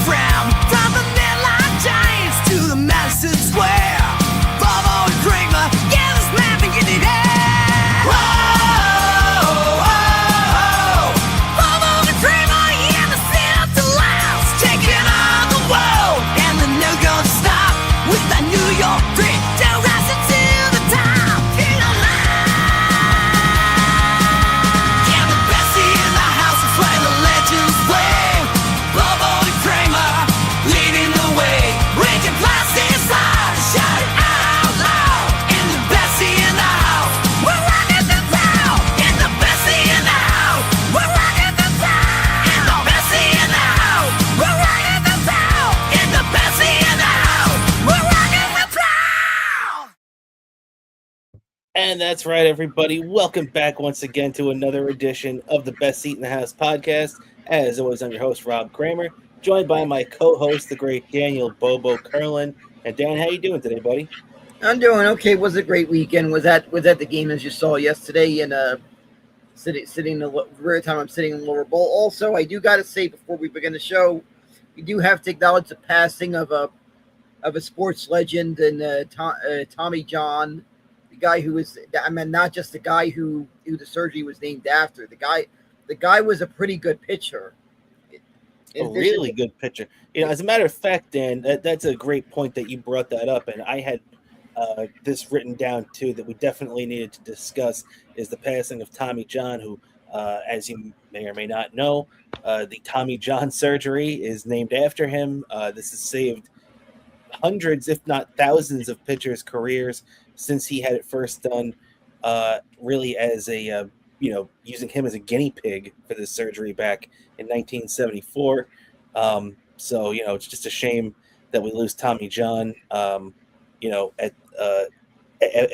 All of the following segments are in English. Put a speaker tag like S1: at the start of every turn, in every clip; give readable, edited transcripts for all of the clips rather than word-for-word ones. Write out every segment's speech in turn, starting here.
S1: From the midline giants to the Madison Square, Bobo and Cramer, yeah, this man can get it in. Whoa, whoa, whoa. Bobo and Cramer, yeah, the sit up to last, taking on the world, and they're never gonna stop with that New York grit. They're rising to the top. Feel alive. Yeah, the best in the house is where the legends play. Bobo and Cramer leading the way, breaking plastic slides, shout it out loud. And the best in the house, we're rocking the town. And the best in the house, we're rocking the town. And the best in the house, we're rocking the town. And the best in the house, we're rocking the town.
S2: And that's right, everybody. Welcome back once again to another edition of the Best Seat in the House podcast. As always, I'm your host, Rob Kramer, joined by my co-host, the great Daniel Bobo Curlin. And Dan, how you doing today, buddy?
S3: I'm doing okay. Was a great weekend. Was at the game as you saw yesterday, and sitting in the rare time I'm sitting in the lower bowl. Also, I do got to say before we begin the show, we do have to acknowledge the passing of a sports legend and Tommy John, the guy who was, I mean, not just the guy who the surgery was named after. The guy was a pretty good pitcher.
S2: A really good pitcher. As a matter of fact, Dan, that's a great point that you brought that up, and I had this written down too that we definitely needed to discuss is the passing of Tommy John, who, as you may or may not know, the Tommy John surgery is named after him. This has saved hundreds, if not thousands, of pitchers' careers since he had it first done, really as a using him as a guinea pig for this surgery back in 1974. So, it's just a shame that we lose Tommy John,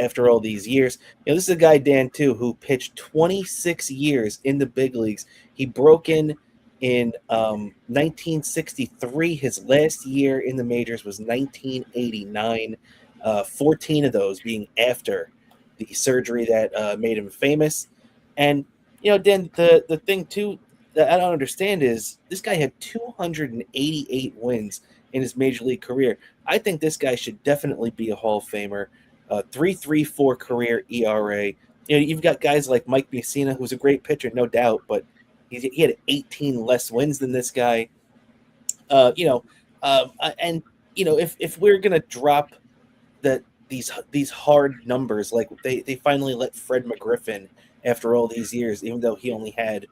S2: after all these years. This is a guy, Dan, too, who pitched 26 years in the big leagues. He broke in 1963. His last year in the majors was 1989, 14 of those being after the surgery that made him famous. And, Dan, the thing, too, that I don't understand is this guy had 288 wins in his major league career. I think this guy should definitely be a Hall of Famer. 3.34 career ERA. You've got guys like Mike Mussina, who's a great pitcher, no doubt, but he had 18 less wins than this guy. If we're gonna drop these hard numbers, like they finally let Fred McGriffin after all these years, even though he only had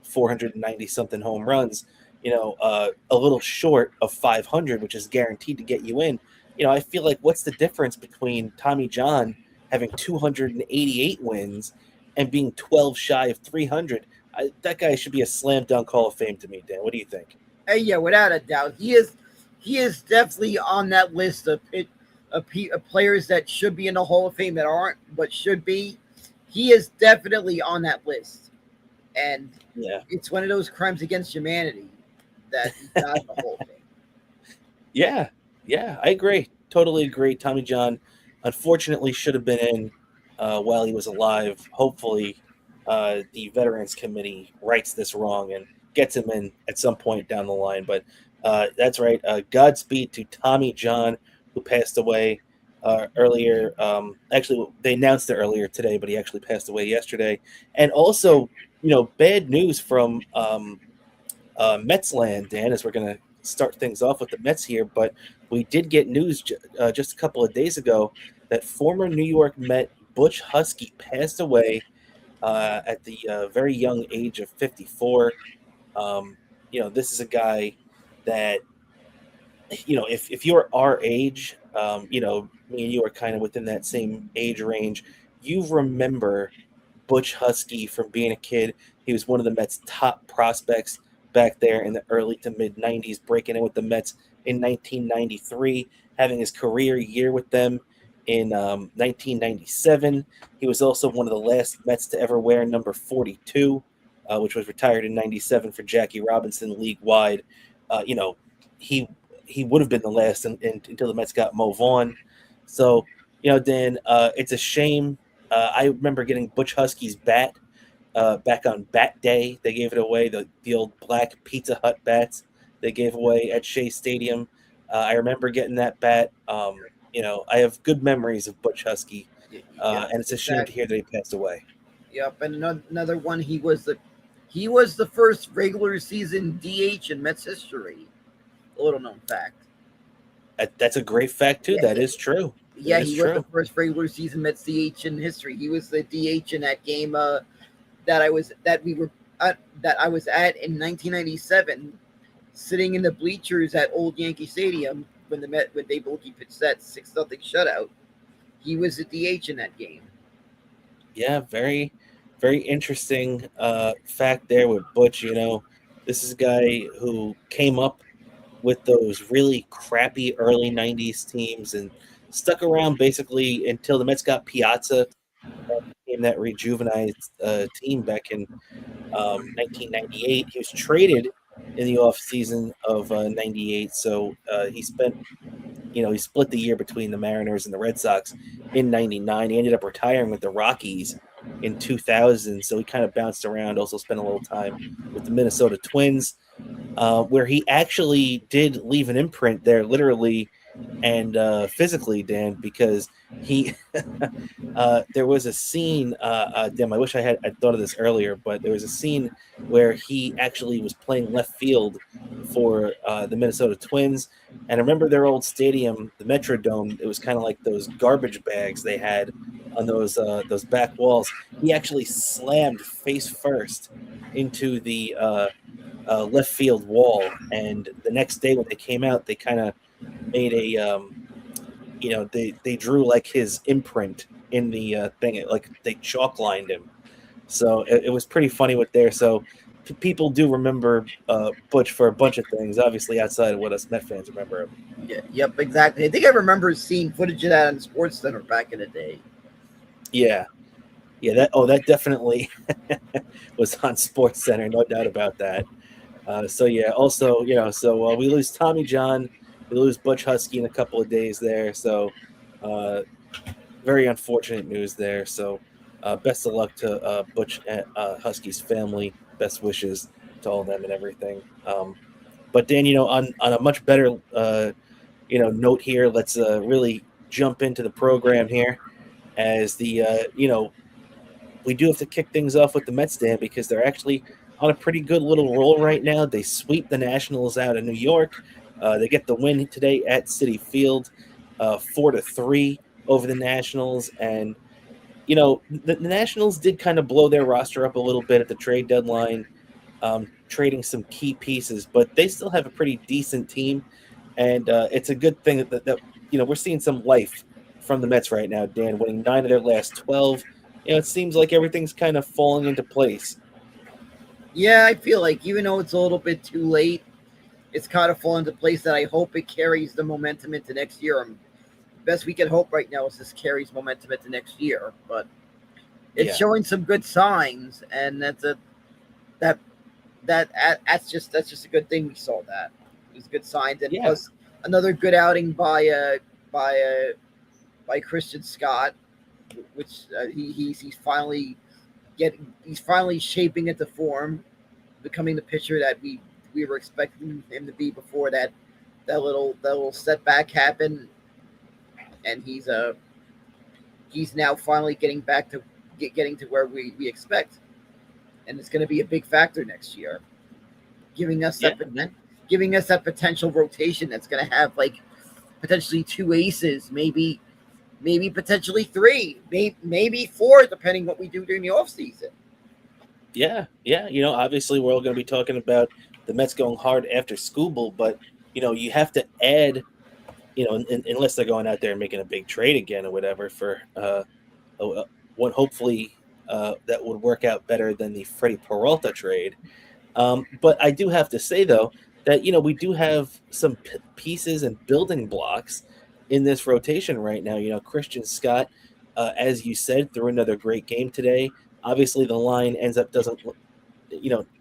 S2: 490 something home runs, a little short of 500, which is guaranteed to get you in. I feel like what's the difference between Tommy John having 288 wins and being 12 shy of 300? That guy should be a slam dunk Hall of Fame to me, Dan. What do you think?
S3: Yeah, without a doubt, he is definitely on that list of players that should be in the Hall of Fame that aren't, but should be. He is definitely on that list, and it's one of those crimes against humanity that he's not in the Hall of Fame.
S2: Yeah, I agree. Totally agree. Tommy John, unfortunately, should have been in while he was alive. Hopefully, the Veterans Committee rights this wrong and gets him in at some point down the line. But that's right. Godspeed to Tommy John, who passed away earlier. Actually, they announced it earlier today, but he actually passed away yesterday. And also, bad news from Mets land, Dan, as we're going to start things off with the Mets here. But we did get news just a couple of days ago that former New York Met Butch Huskey passed away at the very young age of 54. This is a guy that, if you're our age, me and you are kind of within that same age range, you remember Butch Huskey from being a kid. He was one of the Mets' top prospects back there in the early to mid 90s, breaking in with the Mets in 1993, having his career year with them in 1997. He was also one of the last Mets to ever wear number 42, which was retired in 97 for Jackie Robinson league-wide. He would have been the last until the Mets got Mo Vaughn. So, Dan, it's a shame. I remember getting Butch Huskey's bat back on Bat Day. They gave it away, the old black Pizza Hut bats they gave away at Shea Stadium. I remember getting that bat. I have good memories of Butch Huskey,
S3: Yeah,
S2: and it's a shame to hear that he passed away.
S3: Yep, and another one. He was the first regular season DH in Mets history. A little known fact.
S2: That's a great fact too.
S3: Yeah,
S2: That is true.
S3: Yeah,
S2: That is
S3: he was the
S2: true.
S3: first regular season Mets DH in history. He was the DH in that game that I was at in 1997, sitting in the bleachers at Old Yankee Stadium when Dave Wilkie pitched that 6-0 shutout. He was the DH in that game.
S2: Yeah, very, very interesting fact there with Butch. This is a guy who came up with those really crappy early 90s teams and stuck around basically until the Mets got Piazza and became that rejuvenized team back in 1998. He was traded in the offseason of 98, so he split the year between the Mariners and the Red Sox in 99. He ended up retiring with the Rockies in 2000, so he kind of bounced around, also spent a little time with the Minnesota Twins, where he actually did leave an imprint there, literally and physically, Dan, because he there was a scene. Damn, I wish I'd thought of this earlier, but there was a scene where he actually was playing left field for the Minnesota Twins, and I remember their old stadium, the Metrodome. It was kind of like those garbage bags they had on those back walls. He actually slammed face first into the left field wall, and the next day when they came out, they kind of made they drew like his imprint in the thing, like they chalk lined him. So it was pretty funny with there. So people do remember Butch for a bunch of things, obviously outside of what us Met fans remember him.
S3: Yeah, yep, exactly. I think I remember seeing footage of that on Sports Center back in the day.
S2: Yeah. That definitely was on Sports Center, no doubt about that. Also, we lose Tommy John, we lose Butch Huskey in a couple of days there. So very unfortunate news there. So best of luck to Butch and Husky's family. Best wishes to all of them and everything. But Dan, on a much better note here, let's really jump into the program here as we do have to kick things off with the Mets, Dan, because they're actually on a pretty good little roll right now. They sweep the Nationals out of New York. They get the win today at Citi Field, 4-3 over the Nationals. And, the Nationals did kind of blow their roster up a little bit at the trade deadline, trading some key pieces, but they still have a pretty decent team. And it's a good thing that we're seeing some life from the Mets right now, Dan, winning 9 of their last 12. It seems like everything's kind of falling into place.
S3: Yeah, I feel like even though it's a little bit too late, it's kind of fallen into place that I hope it carries the momentum into next year. Best we can hope right now is this carries momentum into next year, but it's showing some good signs, and that's just a good thing. We saw that it was good signs, and plus another good outing by Christian Scott, which he's finally shaping into form, becoming the pitcher that we were expecting him to be before that little setback happened, and he's now finally getting back to getting to where we expect, and it's going to be a big factor next year, giving us that potential rotation that's going to have like potentially 2 aces, maybe potentially 3, maybe 4, depending what we do during the offseason.
S2: Yeah. Obviously we're all going to be talking about the Mets going hard after Skubal, but you have to add, unless they're going out there and making a big trade again or whatever for one hopefully that would work out better than the Freddie Peralta trade. But I do have to say though that we do have some pieces and building blocks in this rotation right now. Christian Scott, as you said, threw another great game today. Obviously, the line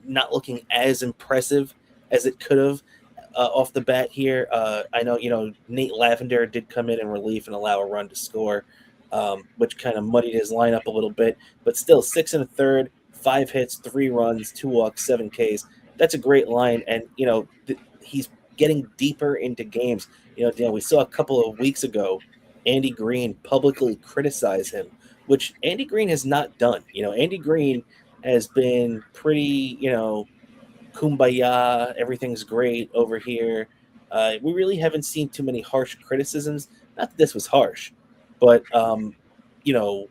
S2: not looking as impressive as it could have off the bat here. I know, Nate Lavender did come in relief and allow a run to score, which kind of muddied his lineup a little bit. But still, 6 1/3, 5 hits, 3 runs, 2 walks, 7 Ks. that's a great line. And he's getting deeper into games. Dan, we saw a couple of weeks ago Andy Green publicly criticize him, which Andy Green has not done. Andy Green has been pretty, kumbaya, everything's great over here. We really haven't seen too many harsh criticisms. Not that this was harsh, but you know,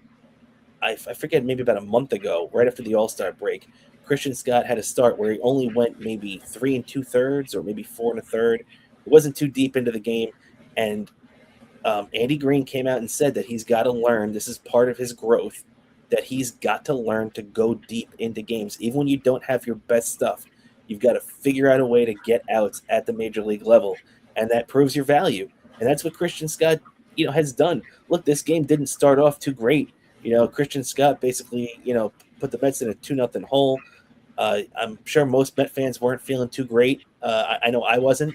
S2: I forget, maybe about a month ago, right after the All-Star break, Christian Scott had a start where he only went maybe 3 2/3 or maybe 4 1/3. It wasn't too deep into the game, and Andy Green came out and said that he's got to learn. This is part of his growth. That he's got to learn to go deep into games, even when you don't have your best stuff. You've got to figure out a way to get outs at the major league level, and that proves your value. And that's what Christian Scott, has done. Look, this game didn't start off too great. Christian Scott basically, put the Mets in a 2-0 hole. I'm sure most Met fans weren't feeling too great. I know I wasn't.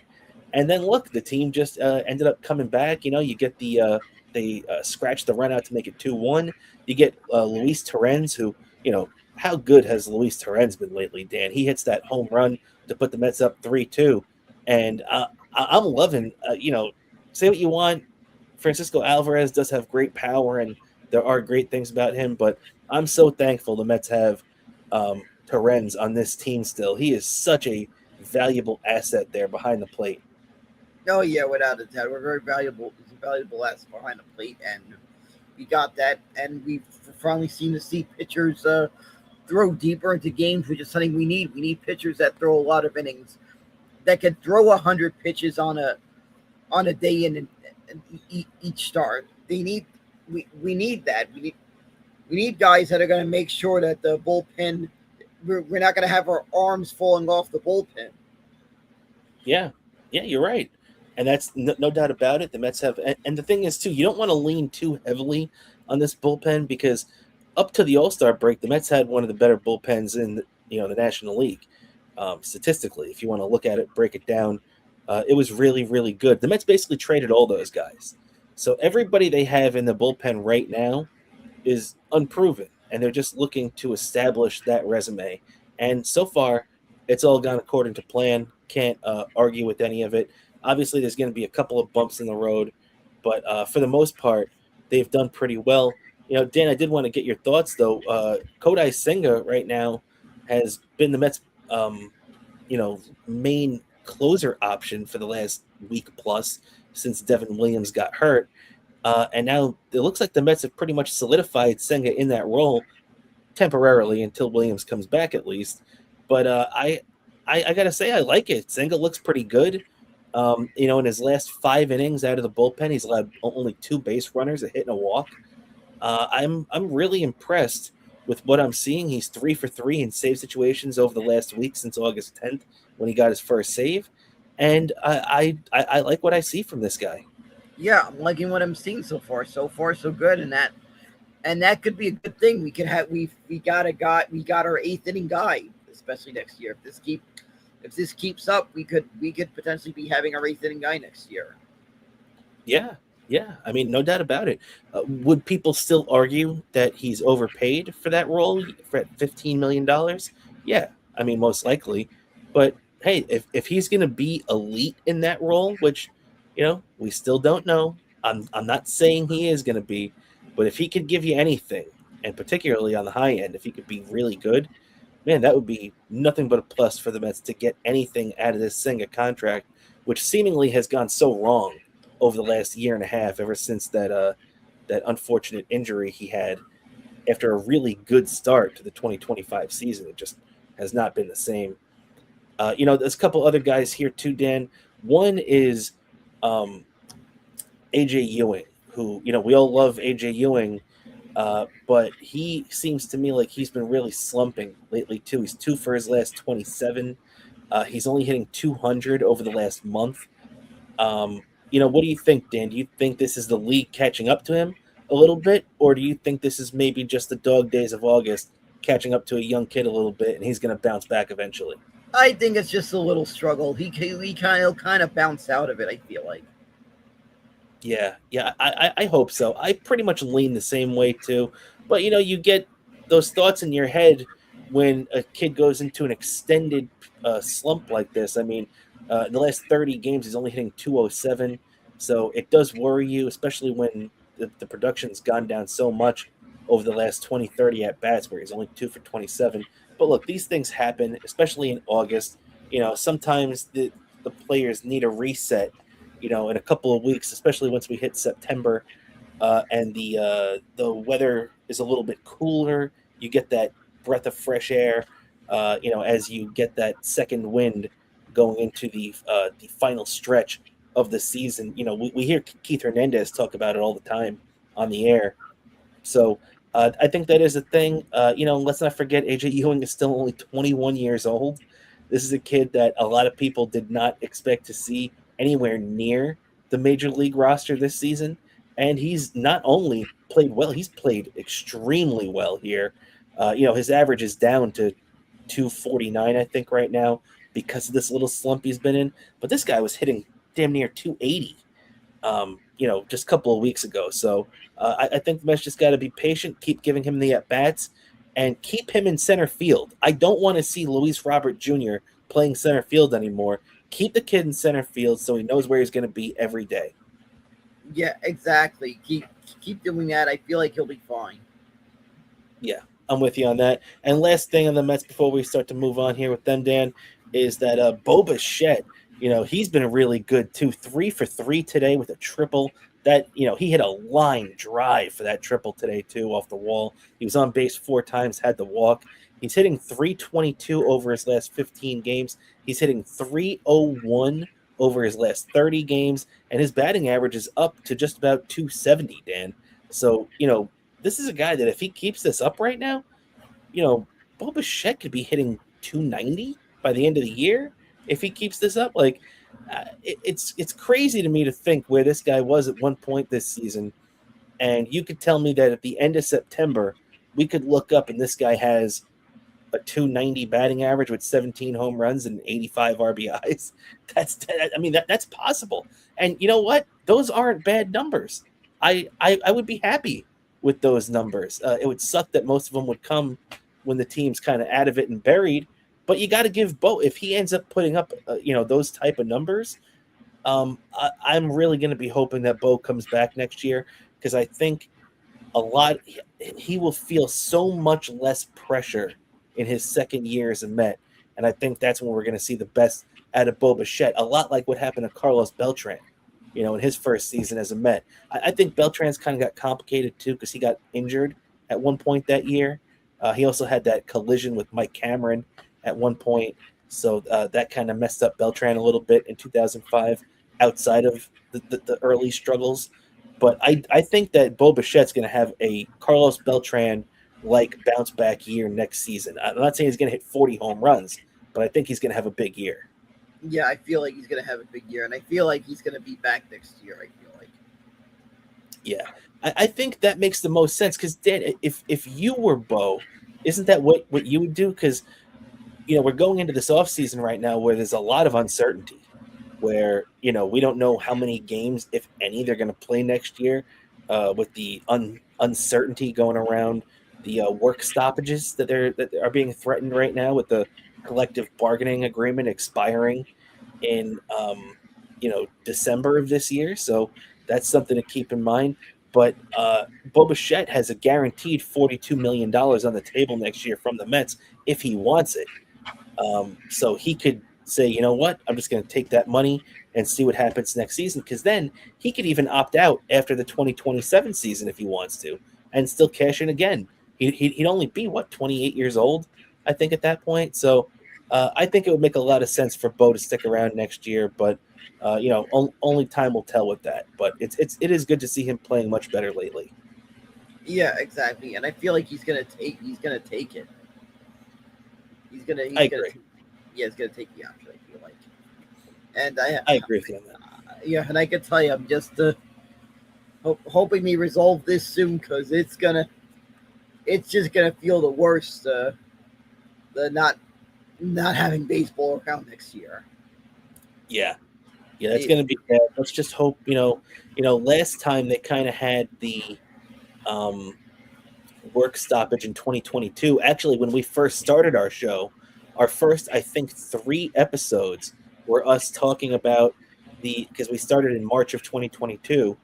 S2: And then look, the team just ended up coming back. You get they scratched the run out to make it 2-1. You get Luis Torrens, who, how good has Luis Torrens been lately, Dan? He hits that home run to put the Mets up 3-2. And I'm loving, say what you want. Francisco Alvarez does have great power, and there are great things about him, but I'm so thankful the Mets have Torrens on this team still. He is such a valuable asset there behind the plate.
S3: Oh yeah, without a doubt, we're very valuable. It's a valuable asset behind the plate, and we got that. And we've finally seen to see pitchers throw deeper into games, which is something we need. We need pitchers that throw a lot of innings, that can throw 100 pitches on a day in each start. We need that. We need guys that are going to make sure that the bullpen. We're not going to have our arms falling off the bullpen.
S2: Yeah, you're right. And that's no doubt about it. The Mets have, and the thing is too, you don't want to lean too heavily on this bullpen because up to the All-Star break, the Mets had one of the better bullpens in the National League. Statistically, if you want to look at it, break it down, it was really, really good. The Mets basically traded all those guys, so everybody they have in the bullpen right now is unproven, and they're just looking to establish that resume. And so far, it's all gone according to plan. Can't argue with any of it. Obviously, there's going to be a couple of bumps in the road, but for the most part, they've done pretty well. Dan, I did want to get your thoughts, though. Kodai Senga right now has been the Mets' main closer option for the last week plus since Devin Williams got hurt. And now it looks like the Mets have pretty much solidified Senga in that role temporarily until Williams comes back, at least. But I got to say, I like it. Senga looks pretty good. In his last 5 innings out of the bullpen, he's allowed only 2 base runners, a hit and a walk. I'm really impressed with what I'm seeing. He's 3 for 3 in save situations over the last week since August 10th when he got his first save. And I like what I see from this guy.
S3: Yeah, I'm liking what I'm seeing so far. So far, so good, and that could be a good thing. We got our 8th inning guy, especially next year. If this keeps up, we could potentially be having our 8th inning guy next year.
S2: Yeah. I mean, no doubt about it. Would people still argue that he's overpaid for that role for $15 million? Yeah, I mean, most likely. But hey, if he's going to be elite in that role, which we still don't know. I'm not saying he is going to be, but if he could give you anything, and particularly on the high end, if he could be really good, man, that would be nothing but a plus for the Mets to get anything out of this Senga contract, which seemingly has gone so wrong over the last year and a half, ever since that unfortunate injury he had after a really good start to the 2025 season. It just has not been the same. There's a couple other guys here too, Dan. One is AJ Ewing, who, we all love AJ Ewing, but he seems to me like he's been really slumping lately too. He's 2 for his last 27. He's only hitting 200 over the last month. What do you think, Dan? Do you think this is the league catching up to him a little bit, or do you think this is maybe just the dog days of August catching up to a young kid a little bit, and he's going to bounce back eventually?
S3: I think it's just a little struggle. He kind of bounce out of it, I feel like.
S2: Yeah, I hope so. I pretty much lean the same way too. But you get those thoughts in your head when a kid goes into an extended slump like this. I mean, in the last 30 games, he's only hitting 207. So it does worry you, especially when the production's gone down so much over the last 20, 30 at bats, where he's only 2 for 27. But look, these things happen, especially in August. Sometimes the players need a reset, in a couple of weeks, especially once we hit September and the weather is a little bit cooler. You get that breath of fresh air, as you get that second wind going into the final stretch of the season. We hear Keith Hernandez talk about it all the time on the air. So I think that is a thing. Let's not forget AJ Ewing is still only 21 years old. This is a kid that a lot of people did not expect to see anywhere near the major league roster this season. And he's not only played well, he's played extremely well here. His average is down to 249, I think, right now because of this little slump he's been in. But this guy was hitting damn near 280, just a couple of weeks ago. So I think the Mets just got to be patient, keep giving him the at-bats, and keep him in center field. I don't want to see Luis Robert Jr. playing center field anymore. Keep the kid in center field so he knows where he's going to be every day.
S3: Yeah, exactly. Keep doing that. I feel like he'll be fine.
S2: Yeah, I'm with you on that. And last thing on the Mets before we start to move on here with them, Dan, is that Boba Shed, he's been really good too. 3 for 3 today with a triple. That, he hit a line drive for that triple today too off the wall. He was on base 4 times, had the walk. He's hitting 322 over his last 15 games. He's hitting 301 over his last 30 games, and his batting average is up to just about 270, Dan. So, this is a guy that if he keeps this up right now, Bo Bichette could be hitting 290 by the end of the year if he keeps this up. Like, it's crazy to me to think where this guy was at one point this season, and you could tell me that at the end of September, we could look up and this guy has a 290 batting average with 17 home runs and 85 RBIs. That's possible. And you know what? Those aren't bad numbers. I would be happy with those numbers. It would suck that most of them would come when the team's kind of out of it and buried. But you got to give Bo, if he ends up putting up, those type of numbers, I'm really going to be hoping that Bo comes back next year because I think he will feel so much less pressure in his second year as a Met. And I think that's when we're going to see the best out of Bo Bichette, a lot like what happened to Carlos Beltran, in his first season as a Met. I think Beltran's kind of got complicated too because he got injured at one point that year. He also had that collision with Mike Cameron at one point. So that kind of messed up Beltran a little bit in 2005 outside of the early struggles. But I think that Bo Bichette's going to have a Carlos Beltran-like bounce-back year next season. I'm not saying he's going to hit 40 home runs, but I think he's going to have a big year.
S3: Yeah, I feel like he's going to have a big year, and I feel like he's going to be back next year, I feel like.
S2: Yeah, I think that makes the most sense because, Dan, if you were Bo, isn't that what you would do? Because, we're going into this offseason right now where there's a lot of uncertainty, where, we don't know how many games, if any, they're going to play next year with the uncertainty going around the work stoppages that are being threatened right now with the collective bargaining agreement expiring in, December of this year. So that's something to keep in mind. But Bo Bichette has a guaranteed $42 million on the table next year from the Mets if he wants it. So he could say, you know what, I'm just going to take that money and see what happens next season. Because then he could even opt out after the 2027 season if he wants to and still cash in again. He'd only be, 28 years old, I think, at that point. So I think it would make a lot of sense for Bo to stick around next year. But, only time will tell with that. But it is good to see him playing much better lately.
S3: Yeah, exactly. And I feel like he's gonna take it. He's gonna
S2: I agree.
S3: he's gonna take the option, I feel like. And I
S2: agree with you on that.
S3: Yeah, and I can tell you, I'm just hoping we resolve this soon because it's just gonna feel the worst. The not having baseball around next year.
S2: Yeah, it's going to be bad. Let's just hope. Last time they kind of had the work stoppage in 2022. Actually, when we first started our show, our first, I think, 3 episodes were us talking about because we started in March of 2022.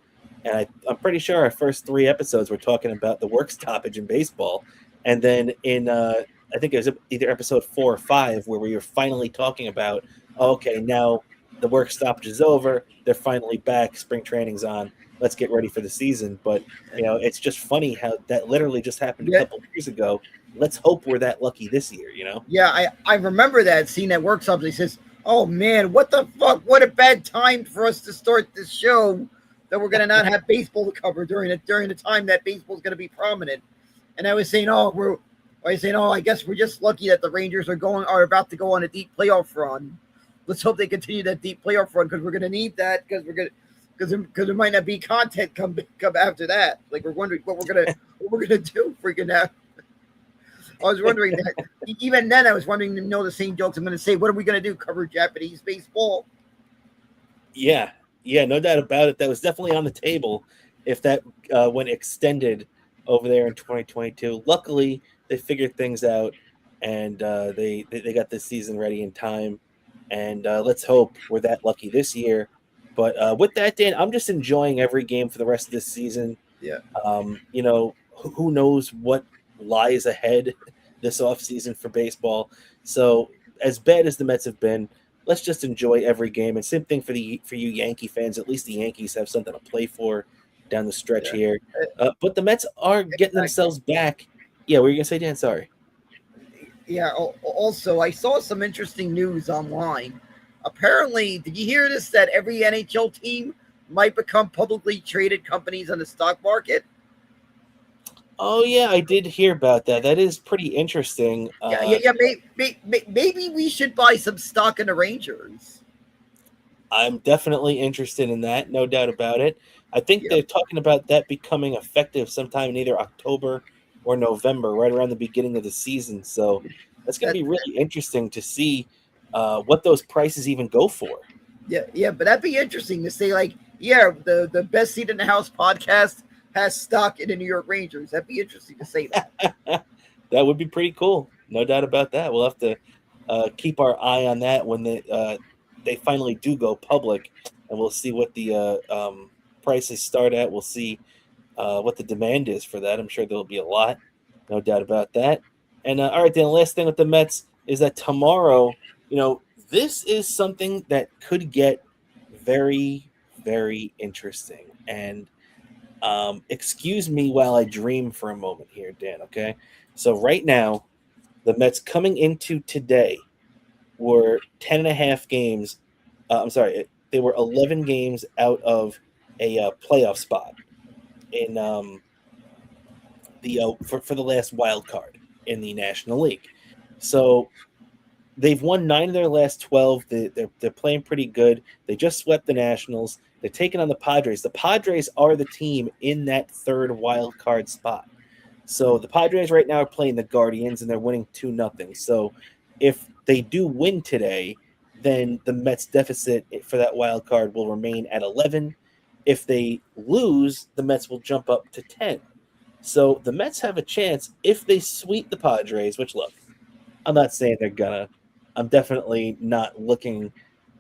S2: And I'm pretty sure our first 3 episodes were talking about the work stoppage in baseball. And then I think it was either episode 4 or 5 where we were finally talking about, okay, now the work stoppage is over. They're finally back. Spring training's on. Let's get ready for the season. But, it's just funny how that literally just happened a
S3: Yeah.
S2: couple of years ago. Let's hope we're that lucky this year,
S3: Yeah, I remember that scene that works up. He says, "Oh man, what the fuck? What a bad time for us to start this show. That we're gonna not have baseball to cover during the time that baseball's gonna be prominent." And I was saying, I guess we're just lucky that the Rangers are about to go on a deep playoff run. Let's hope they continue that deep playoff run because we're gonna need that because there might not be content come after that. Like we're wondering what we're gonna do freaking now. I was wondering that. Even then, I was wondering to know the same jokes I'm going to say. What are we going to do? Cover Japanese baseball?
S2: Yeah, no doubt about it. That was definitely on the table if that went extended over there in 2022. Luckily, they figured things out and they got this season ready in time. And let's hope we're that lucky this year. But with that, Dan, I'm just enjoying every game for the rest of this season.
S3: Yeah.
S2: Who knows what lies ahead this offseason for baseball. So as bad as the Mets have been, let's just enjoy every game. And same thing for you Yankee fans. At least the Yankees have something to play for down the stretch here. But the Mets are getting themselves back. Yeah, what were you going to say, Dan? Sorry.
S3: Yeah, also, I saw some interesting news online. Apparently, did you hear this, that every NHL team might become publicly traded companies on the stock market?
S2: Oh, yeah, I did hear about that. That is pretty interesting.
S3: Maybe we should buy some stock in the Rangers.
S2: I'm definitely interested in that, no doubt about it. I think they're talking about that becoming effective sometime in either October or November, right around the beginning of the season. So that's going to be really interesting to see what those prices even go for.
S3: Yeah, but that'd be interesting to say, like, the Best Seat in the House podcast has stock in the New York Rangers. That'd be interesting to say that.
S2: That would be pretty cool. No doubt about that. We'll have to keep our eye on that when they finally do go public, and we'll see what the prices start at. We'll see what the demand is for that. I'm sure there'll be a lot. No doubt about that. And all right, then the last thing with the Mets is that tomorrow, this is something that could get very, very interesting. And excuse me while I dream for a moment here, Dan, okay? So right now, the Mets coming into today were 10 and a half games. I'm sorry, they were 11 games out of a playoff spot in for the last wild card in the National League. So they've won 9 of their last 12. They're playing pretty good. They just swept the Nationals. They're taking on the Padres. The Padres are the team in that third wild card spot. So the Padres right now are playing the Guardians, and they're winning 2-0. So if they do win today, then the Mets deficit for that wild card will remain at 11. If they lose, the Mets will jump up to 10. So the Mets have a chance if they sweep the Padres, which, look, I'm not saying they're gonna. I'm definitely not looking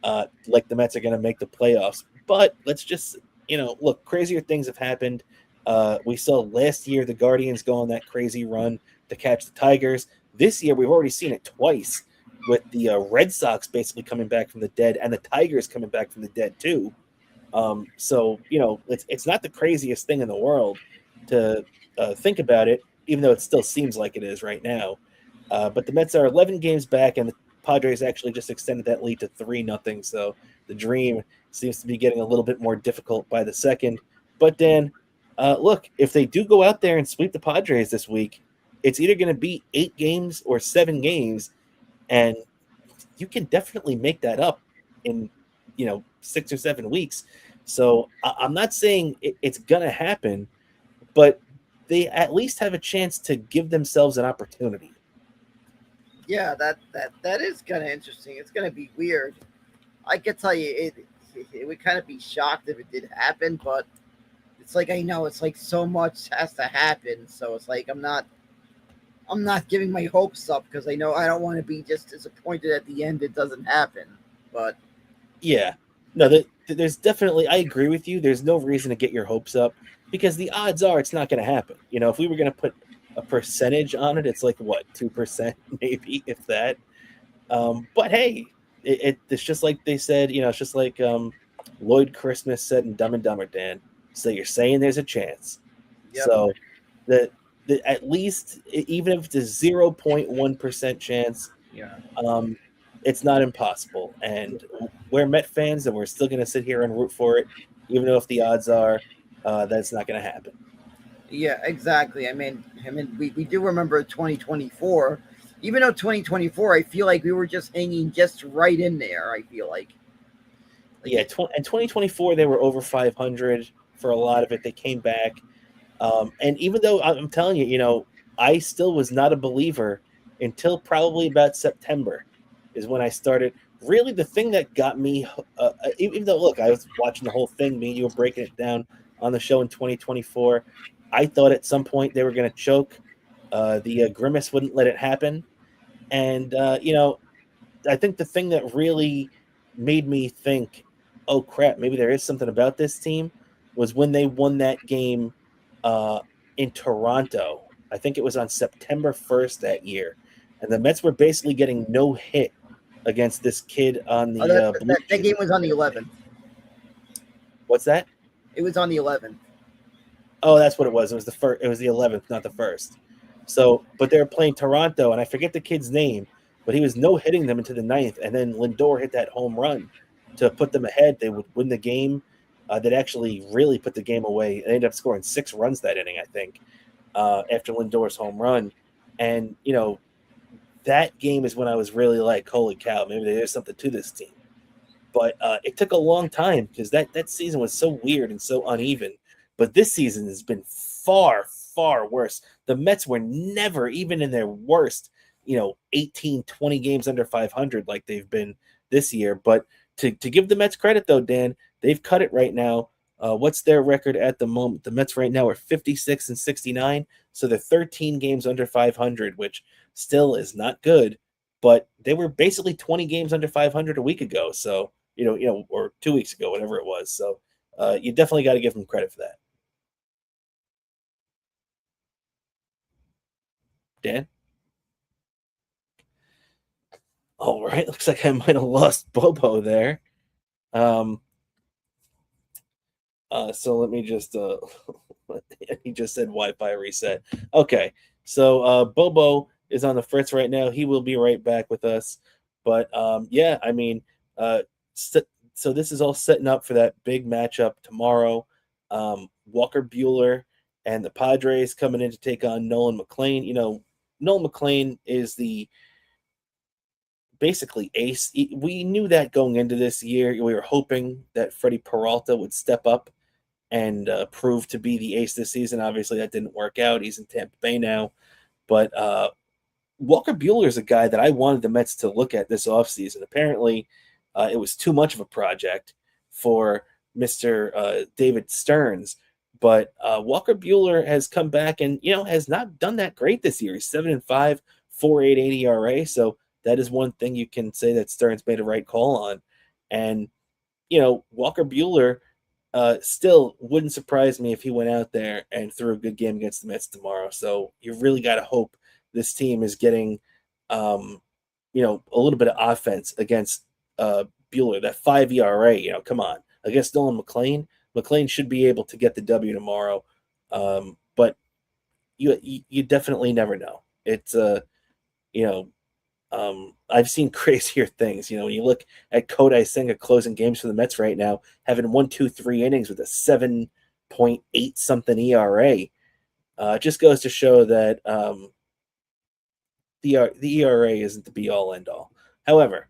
S2: like the Mets are going to make the playoffs. But let's just, look, crazier things have happened. We saw last year the Guardians go on that crazy run to catch the Tigers. This year, we've already seen it twice with the Red Sox basically coming back from the dead and the Tigers coming back from the dead too. So, it's not the craziest thing in the world to think about it, even though it still seems like it is right now. But the Mets are 11 games back, and the Padres actually just extended that lead to 3-0. So the dream seems to be getting a little bit more difficult by the second. But Dan, look, if they do go out there and sweep the Padres this week, it's either going to be 8 games or 7 games, and you can definitely make that up in 6 or 7 weeks. So I'm not saying it's going to happen, but they at least have a chance to give themselves an opportunity.
S3: Yeah, that is kind of interesting. It's going to be weird. I can tell you, it would kind of be shocked if it did happen, but it's like I know it's like so much has to happen, so it's like I'm not giving my hopes up because I know I don't want to be just disappointed at the end. It doesn't happen, but
S2: Yeah. No, there's definitely, I agree with you. There's no reason to get your hopes up because the odds are it's not going to happen. If we were going to put a percentage on it, it's like what, 2% maybe, if that. But hey, it's just like they said, it's just like Lloyd Christmas said in Dumb and Dumber, Dan. So you're saying there's a chance.
S3: yep,
S2: So the at least, even if it's a 0.1% chance,
S3: yeah,
S2: it's not impossible. And we're Met fans, and we're still going to sit here and root for it, even though if the odds are that's not going to happen.
S3: yeah, exactly. We do remember 2024. Even though 2024, I feel like we were just hanging just right in there. I feel like
S2: Yeah, in 2024, they were over 500 for a lot of it. They came back. And even though I'm telling you, I still was not a believer until probably about September is when I started. Really, the thing that got me, even though, look, I was watching the whole thing, me and you were breaking it down on the show in 2024. I thought at some point they were going to choke. The Grimace wouldn't let it happen. And, I think the thing that really made me think, oh crap, maybe there is something about this team was when they won that game uh, in Toronto. I think it was on September 1st that year. And the Mets were basically getting no hit against this kid on the Blue
S3: that
S2: Jays.
S3: game was on the 11th.
S2: What's that?
S3: It was on the 11th.
S2: Oh, that's what it was. It was the first. It was the 11th, not the first. So, but they were playing Toronto, and I forget the kid's name, but he was no hitting them into the ninth, and then Lindor hit that home run to put them ahead. They would win the game. That actually really put the game away. They ended up scoring 6 runs that inning, I think, after Lindor's home run. And that game is when I was really like, holy cow, maybe there's something to this team. But it took a long time because that season was so weird and so uneven. But this season has been far, far worse. The Mets were never, even in their worst, 18, 20 games under 500 like they've been this year. But to give the Mets credit, though, Dan, they've cut it right now. What's their record at the moment? The Mets right now are 56 and 69. So they're 13 games under 500, which still is not good. But they were basically 20 games under 500 a week ago. So, or 2 weeks ago, whatever it was. So you definitely got to give them credit for that. Dan? All right. Looks like I might have lost Bobo there. So let me just, he just said Wi-Fi reset. Okay. So Bobo is on the fritz right now. He will be right back with us. But yeah, I mean, so this is all setting up for that big matchup tomorrow. Walker Buehler and the Padres coming in to take on Nolan McLean. Nolan McLean is the basically ace. We knew that going into this year. We were hoping that Freddie Peralta would step up and prove to be the ace this season. Obviously, that didn't work out. He's in Tampa Bay now. But Walker Buehler is a guy that I wanted the Mets to look at this offseason. Apparently, it was too much of a project for Mr. David Stearns. But Walker Buehler has come back and, has not done that great this year. He's 7-5, 4.88 ERA. So that is one thing you can say that Stearns made a right call on. And, Walker Buehler still wouldn't surprise me if he went out there and threw a good game against the Mets tomorrow. So you really got to hope this team is getting, a little bit of offense against Buehler. That 5 ERA, come on. Against Nolan McLean, McLean should be able to get the W tomorrow. But you definitely never know. It's, I've seen crazier things. When you look at Kodai Senga closing games for the Mets right now, having 1, 2, 3 innings with a 7.8 something ERA, it just goes to show that the ERA isn't the be all end all. However,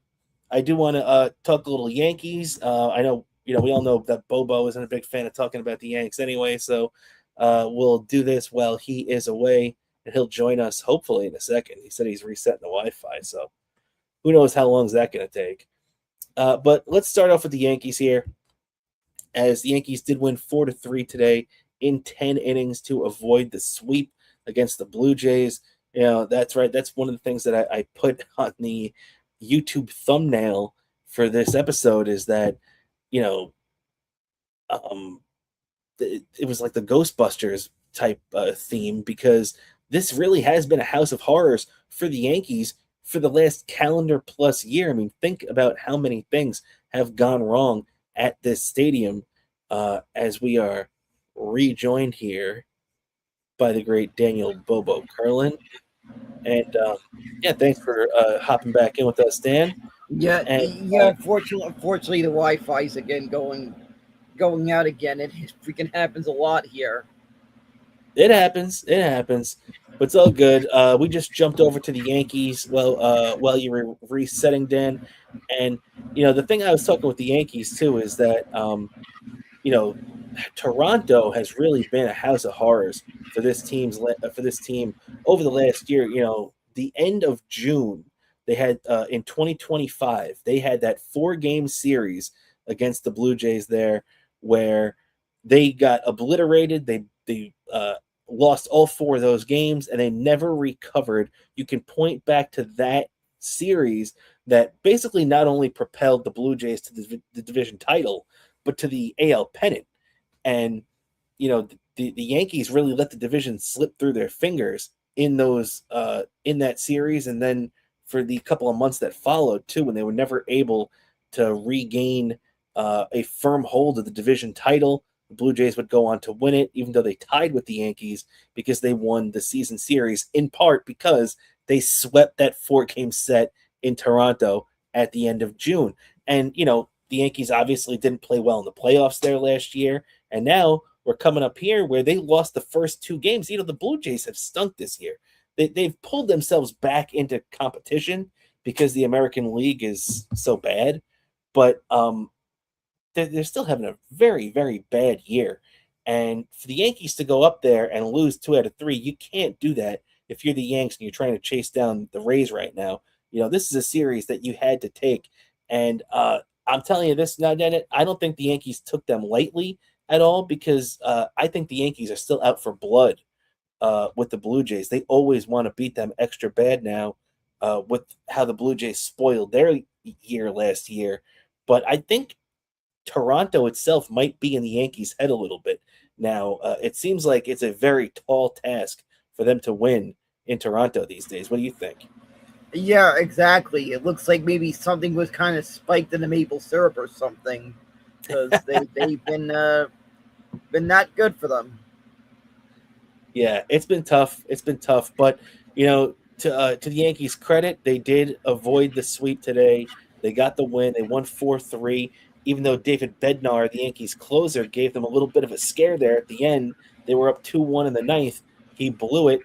S2: I do want to talk a little Yankees. I know we all know that Bobo isn't a big fan of talking about the Yanks anyway, so we'll do this while he is away. And he'll join us hopefully in a second. He said he's resetting the Wi-Fi, so who knows how long is that going to take. But let's start off with the Yankees here, as the Yankees did win 4-3 today in 10 innings to avoid the sweep against the Blue Jays. That's right. That's one of the things that I put on the YouTube thumbnail for this episode is that, you know, um, it was like the Ghostbusters type theme because this really has been a house of horrors for the Yankees for the last calendar plus year. I mean, think about how many things have gone wrong at this stadium as we are rejoined here by the great Daniel Bobo Curlin. And yeah, thanks for hopping back in with us, Dan.
S3: Yeah,
S2: And
S3: yeah. Unfortunately, the Wi-Fi's again going out again. It freaking happens a lot here.
S2: it happens. It happens. But it's all good. We just jumped over to the Yankees while you were resetting, Dan. And the thing I was talking with the Yankees too is that you know Toronto has really been a house of horrors for this team over the last year. The end of June, they had in 2025, they had that 4-game series against the Blue Jays there, where they got obliterated. They lost all 4 of those games, and they never recovered. You can point back to that series that basically not only propelled the Blue Jays to the division title, but to the AL pennant. And the Yankees really let the division slip through their fingers in that series, and then for the couple of months that followed too, when they were never able to regain a firm hold of the division title. The Blue Jays would go on to win it, even though they tied with the Yankees because they won the season series, in part because they swept that 4-game set in Toronto at the end of June. And the Yankees obviously didn't play well in the playoffs there last year, and now we're coming up here where they lost the first 2 games. The Blue Jays have stunk this year. They've pulled themselves back into competition because the American League is so bad, but they're still having a very, very bad year. And for the Yankees to go up there and lose 2 out of 3, you can't do that if you're the Yanks and you're trying to chase down the Rays right now. This is a series that you had to take. And I'm telling you this now, Dennett, I don't think the Yankees took them lightly at all because I think the Yankees are still out for blood with the Blue Jays. They always want to beat them extra bad now with how the Blue Jays spoiled their year last year. But I think Toronto itself might be in the Yankees' head a little bit now. It seems like it's a very tall task for them to win in Toronto these days. What do you think?
S3: Yeah, exactly. It looks like maybe something was kind of spiked in the maple syrup or something, because they've been not good for them.
S2: Yeah, it's been tough. It's been tough, but to the Yankees' credit, they did avoid the sweep today. They got the win. They won 4-3. Even though David Bednar, the Yankees closer, gave them a little bit of a scare there at the end. They were up 2-1 in the ninth. He blew it.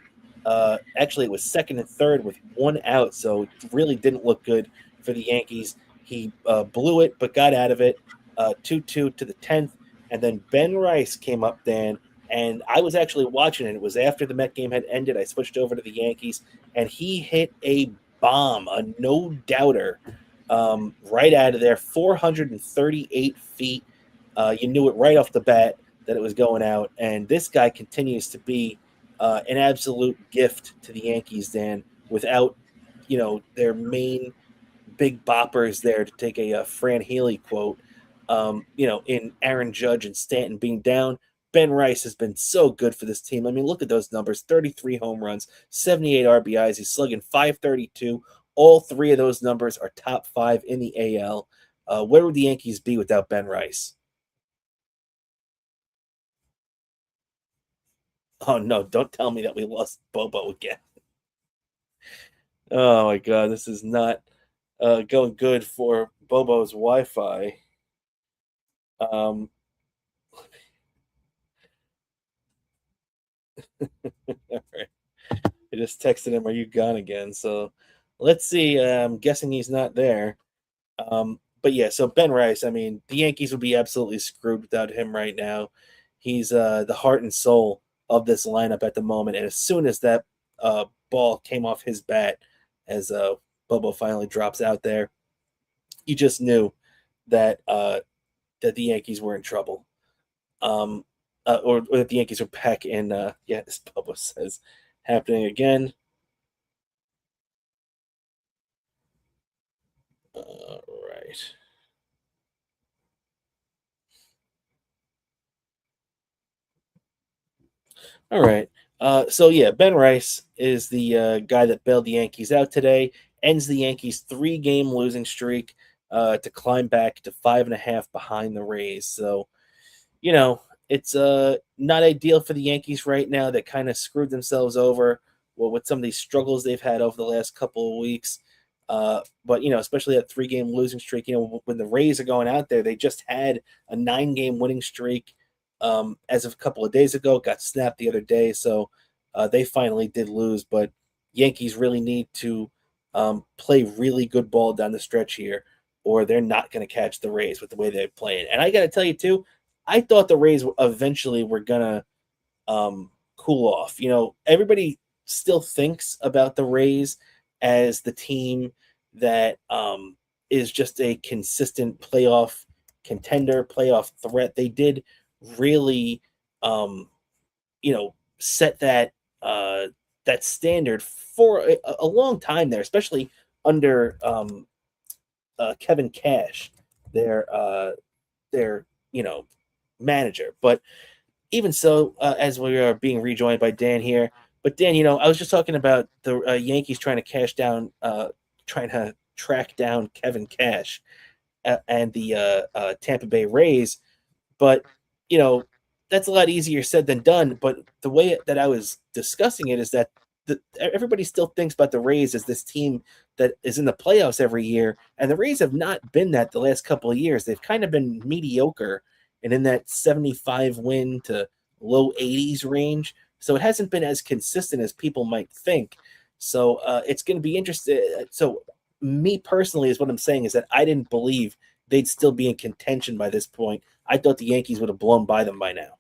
S2: Actually, it was second and third with 1 out, so it really didn't look good for the Yankees. He blew it, but got out of it. 2-2 to the 10th, and then Ben Rice came up, Dan, and I was actually watching it. It was after the Met game had ended. I switched over to the Yankees, and he hit a bomb, a no-doubter, right out of there, 438 feet. You knew it right off the bat that it was going out, and this guy continues to be an absolute gift to the Yankees, Dan, without, their main big boppers there, to take a Fran Healy quote, in Aaron Judge and Stanton being down. Ben Rice has been so good for this team. I mean, look at those numbers: 33 home runs, 78 RBIs. He's slugging .532. All 3 of those numbers are top 5 in the AL. Where would the Yankees be without Ben Rice? Oh, no, don't tell me that we lost Bobo again. Oh, my God, this is not going good for Bobo's Wi-Fi. All right. I just texted him, "Are you gone again?" So let's see. I'm guessing he's not there. But yeah, so Ben Rice, I mean, the Yankees would be absolutely screwed without him right now. He's the heart and soul of this lineup at the moment. And as soon as that ball came off his bat, as Bobo finally drops out there, you just knew that that the Yankees were in trouble. or that the Yankees are back in. As Bubba says, happening again. Right. All right. So yeah, Ben Rice is the guy that bailed the Yankees out today. Ends the Yankees' 3-game losing streak to climb back to 5.5 behind the Rays. So it's not ideal for the Yankees right now. They kind of screwed themselves over with some of these struggles they've had over the last couple of weeks. But especially that 3-game losing streak. When the Rays are going out there, they just had a 9-game winning streak as of a couple of days ago. Got snapped the other day, so they finally did lose. But Yankees really need to play really good ball down the stretch here, or they're not going to catch the Rays with the way they're playing. And I got to tell you too, I thought the Rays eventually were gonna cool off. Everybody still thinks about the Rays as the team that is just a consistent playoff contender, playoff threat. They did really, set that standard for a long time there, especially under Kevin Cash, their manager. But even so, as we are being rejoined by Dan here, but Dan, I was just talking about the Yankees trying to track down Kevin Cash and the Tampa Bay Rays. But you know that's a lot easier said than done. But the way that I was discussing it is that everybody still thinks about the Rays as this team that is in the playoffs every year, and the Rays have not been that the last couple of years. They've kind of been mediocre and in that 75 win to low 80s range. So it hasn't been as consistent as people might think. So it's going to be interesting. So me personally is what I'm saying is that I didn't believe they'd still be in contention by this point. I thought the Yankees would have blown by them by now.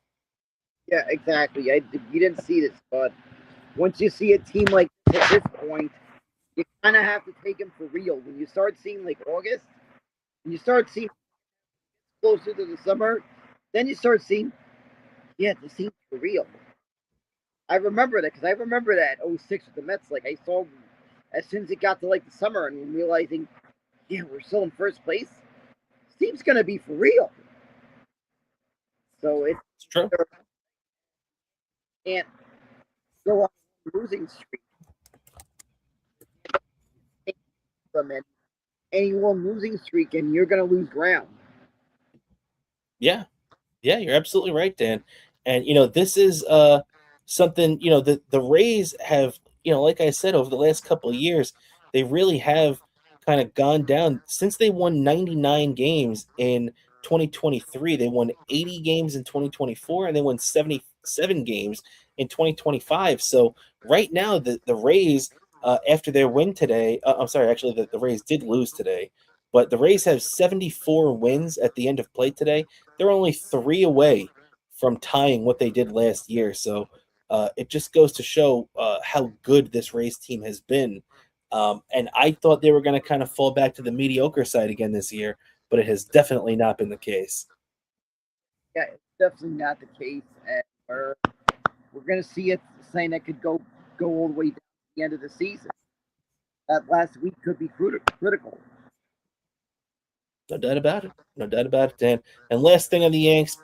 S3: Yeah, exactly. You didn't see this, but once you see a team like this at this point, you kind of have to take them for real. When you start seeing like August, when you start seeing closer to the summer, then you start seeing, yeah, this team's for real. I remember that because I remember that '06 with the Mets. Like I saw as soon as it got to like the summer and realizing, yeah, we're still in first place. This team's gonna be for real. So it's
S2: true.
S3: Can't go on a losing streak from it. Any one losing streak, and you're gonna lose ground.
S2: Yeah. Yeah, you're absolutely right, Dan. And this is something, the Rays have, like I said, over the last couple of years, they really have kind of gone down since they won 99 games in 2023. They won 80 games in 2024 and they won 77 games in 2025. So right now the Rays after their win today, I'm sorry, actually the Rays did lose today, but the Rays have 74 wins at the end of play today. They're only 3 away from tying what they did last year. So it just goes to show how good this Rays team has been. And I thought they were going to kind of fall back to the mediocre side again this year, but it has definitely not been the case.
S3: Yeah, it's definitely not the case, and we're going to see it saying that could go all the way down to the end of the season. That last week could be critical.
S2: No doubt about it. No doubt about it, Dan. And last thing on the Yanks,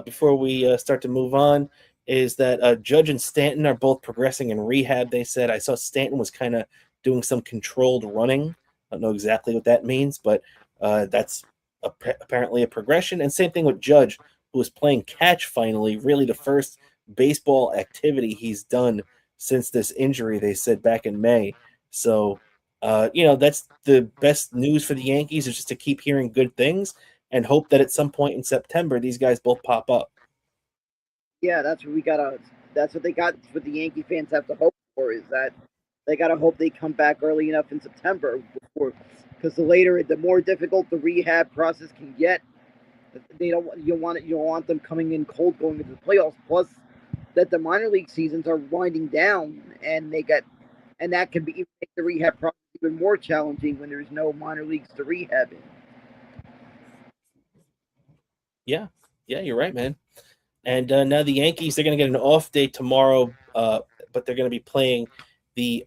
S2: before we start to move on, is that Judge and Stanton are both progressing in rehab. They said I saw Stanton was kind of doing some controlled running. I don't know exactly what that means, but that's apparently a progression. And same thing with Judge, who was playing catch finally, really the first baseball activity he's done since this injury. They said back in May. So that's the best news for the Yankees is just to keep hearing good things and hope that at some point in September these guys both pop up.
S3: Yeah, that's what we gotta. That's what they got. What the Yankee fans have to hope for is that they gotta hope they come back early enough in September before, because the more difficult the rehab process can get. They don't. You don't want them coming in cold going into the playoffs. Plus, that the minor league seasons are winding down, and that can make the rehab process even more challenging when there's no minor leagues to rehab in.
S2: Yeah, you're right, man. And now the Yankees, they're going to get an off day tomorrow, but they're going to be playing the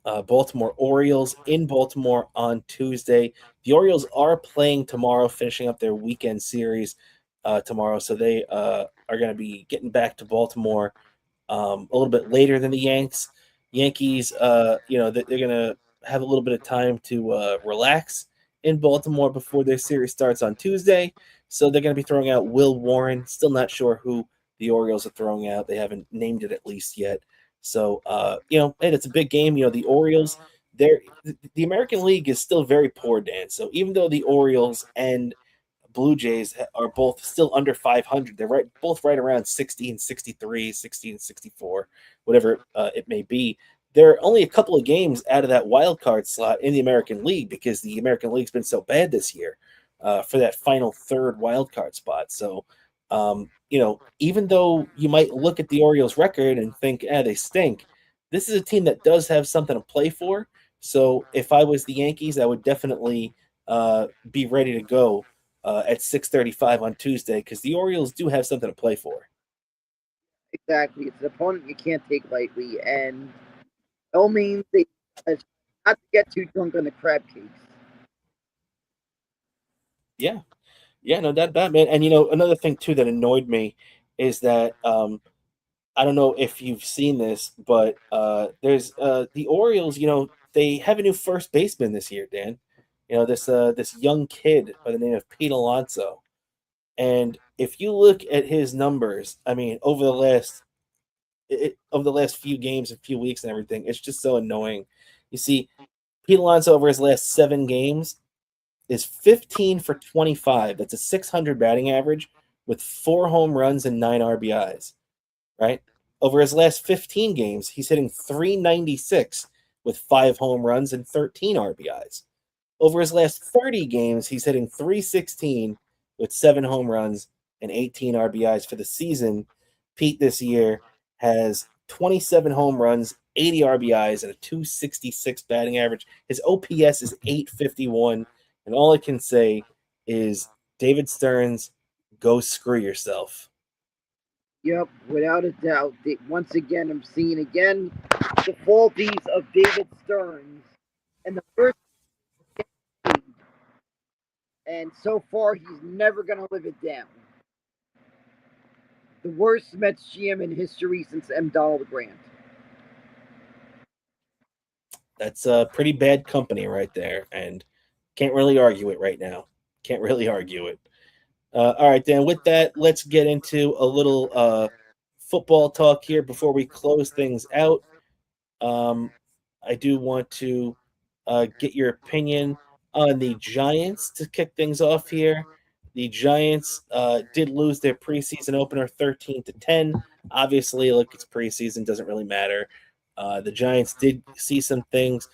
S2: Baltimore Orioles in Baltimore on Tuesday. The Orioles are playing tomorrow, finishing up their weekend series tomorrow. So they are going to be getting back to Baltimore a little bit later than the Yankees, they're going to have a little bit of time to relax in Baltimore before their series starts on Tuesday. So they're going to be throwing out Will Warren. Still not sure who the Orioles are throwing out. They haven't named it at least yet. So, and it's a big game. The Orioles, the American League is still very poor, Dan. So even though the Orioles and Blue Jays are both still under 500. They're both right around 60 and 63, 60 and 64, whatever it may be. They're only a couple of games out of that wild card slot in the American League because the American League's been so bad this year for that final third wild card spot. So, even though you might look at the Orioles' record and think, they stink, this is a team that does have something to play for. So if I was the Yankees, I would definitely be ready to go at 6:35 on Tuesday because the Orioles do have something to play for.
S3: Exactly. It's an opponent you can't take lightly, and no means they not to get too drunk on the crab cakes.
S2: Yeah, yeah, no, that man. And another thing too that annoyed me is that I don't know if you've seen this, but there's the Orioles. They have a new first baseman this year, Dan. This young kid by the name of Pete Alonso. And if you look at his numbers, I mean, over the last few games, a few weeks, and everything, it's just so annoying. You see, Pete Alonso over his last 7 games is 15 for 25. That's a 600 batting average with 4 home runs and 9 RBIs. Right over his last 15 games, he's hitting 396 with 5 home runs and 13 RBIs. Over his last 30 games, he's hitting 316 with 7 home runs and 18 RBIs for the season. Pete this year has 27 home runs, 80 RBIs, and a 266 batting average. His OPS is 851. And all I can say is, David Stearns, go screw yourself.
S3: Yep, without a doubt. Once again, I'm seeing again the faulties of David Stearns and the first lead. And so far, he's never going to live it down. The worst Mets GM in history since M. Donald Grant.
S2: That's a pretty bad company right there, and can't really argue it right now. Can't really argue it. All right, Dan. With that, let's get into a little football talk here before we close things out. Um, I do want to get your opinion on the Giants to kick things off here. The Giants did lose their preseason opener 13-10. Obviously, look, it's preseason, doesn't really matter. The Giants did see some things.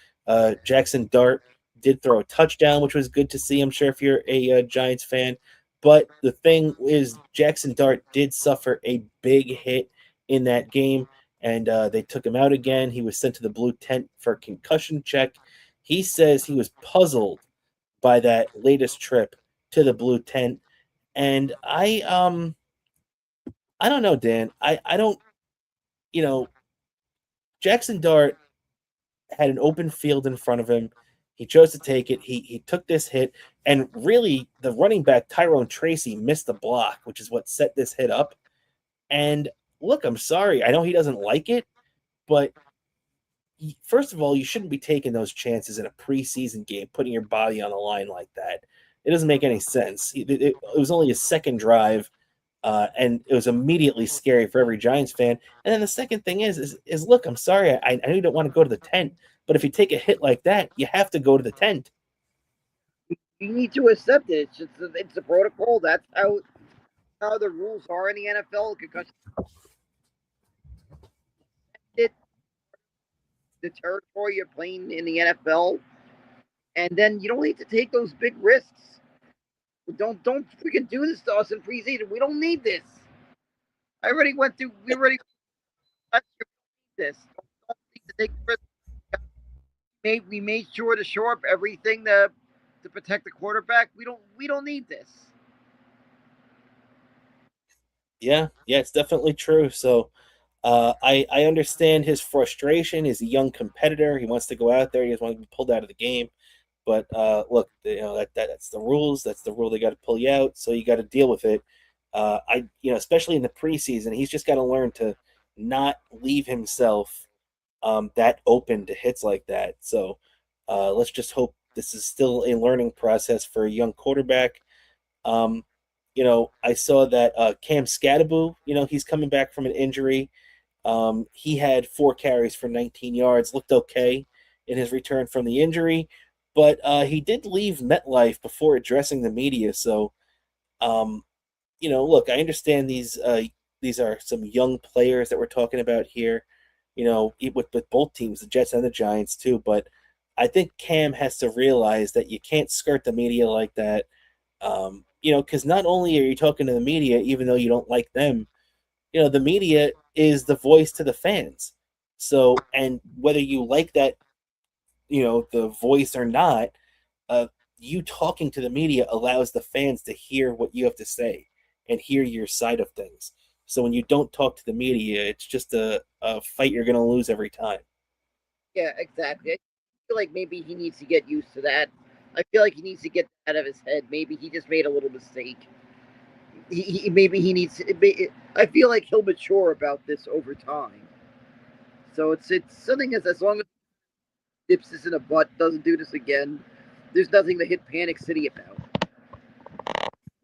S2: Jackson Dart did throw a touchdown, which was good to see, I'm sure, if you're a Giants fan. But the thing is, Jackson Dart did suffer a big hit in that game, and they took him out again. He was sent to the blue tent for a concussion check. He says he was puzzled by that latest trip to the blue tent, and I don't know, Dan. I don't, you know Jackson Dart had an open field in front of him. He chose to take it. He took this hit, and really, the running back Tyrone Tracy missed the block, which is what set this hit up. And look, I'm sorry. I know he doesn't like it, but first of all, you shouldn't be taking those chances in a preseason game, putting your body on the line like that. It doesn't make any sense. It was only his second drive, and it was immediately scary for every Giants fan. And then the second thing is look, I'm sorry, I know you don't want to go to the tent, but if you take a hit like that, you have to go to the tent.
S3: You need to accept it. It's a protocol. That's how the rules are in the NFL. Because it the territory you're playing in the NFL, and then you don't need to take those big risks. Don't freaking do this to us in preseason. We don't need this. I already went through. We already this. Don't need to take risks. We made sure to shore up everything to protect the quarterback. We don't need this.
S2: Yeah, yeah, it's definitely true. So I understand his frustration. He's a young competitor. He wants to go out there. He doesn't want to be pulled out of the game. But look, that's the rules. That's the rule. They got to pull you out, so you got to deal with it. Especially in the preseason, he's just got to learn to not leave himself that open to hits like that. So let's just hope this is still a learning process for a young quarterback. Um, I saw that Cam Scadaboo, he's coming back from an injury. He had 4 carries for 19 yards, looked okay in his return from the injury, but he did leave MetLife before addressing the media. So, um, look, I understand these are some young players that we're talking about here. With both teams, the Jets and the Giants too. But I think Cam has to realize that you can't skirt the media like that. Because not only are you talking to the media, even though you don't like them, the media is the voice to the fans. So, and whether you like that, the voice or not, uh, you talking to the media allows the fans to hear what you have to say and hear your side of things. So when you don't talk to the media, it's just a fight you're going to lose every time.
S3: Yeah, exactly. I feel like maybe he needs to get used to that. I feel like he needs to get that out of his head. Maybe he just made a little mistake. Maybe he needs. I feel like he'll mature about this over time. So it's something as long as he dips this in a butt, doesn't do this again. There's nothing to hit Panic City about.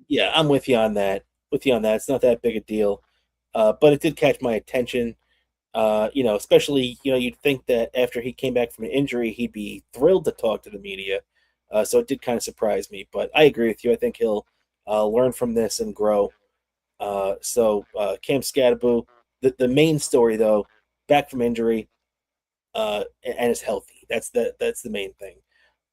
S2: Yeah, I'm with you on that. With you on that. It's not that big a deal. But it did catch my attention. Especially, you'd think that after he came back from an injury, he'd be thrilled to talk to the media. So it did kind of surprise me, but I agree with you. I think he'll learn from this and grow. Cam Scadaboo, the main story though, back from injury, and is healthy. That's the main thing.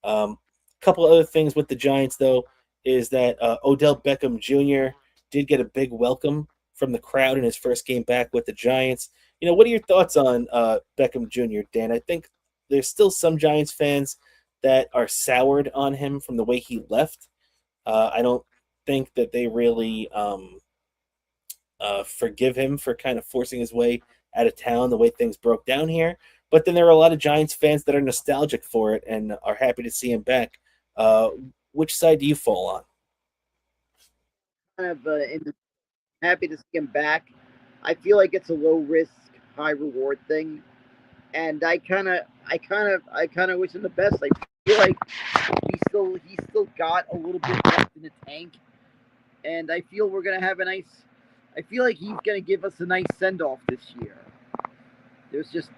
S2: A couple other things with the Giants, though, is that Odell Beckham Jr. did get a big welcome from the crowd in his first game back with the Giants. What are your thoughts on Beckham Jr., Dan? I think there's still some Giants fans that are soured on him from the way he left. I don't think that they really forgive him for kind of forcing his way out of town the way things broke down here. But then there are a lot of Giants fans that are nostalgic for it and are happy to see him back. Uh, which side do you fall on?
S3: Kind of happy to see him back. I feel like it's a low risk, high reward thing, and I kind of wish him the best. I feel like he's still got a little bit left in the tank, and I feel we're gonna have a nice. I feel like he's gonna give us a nice send off this year. There's just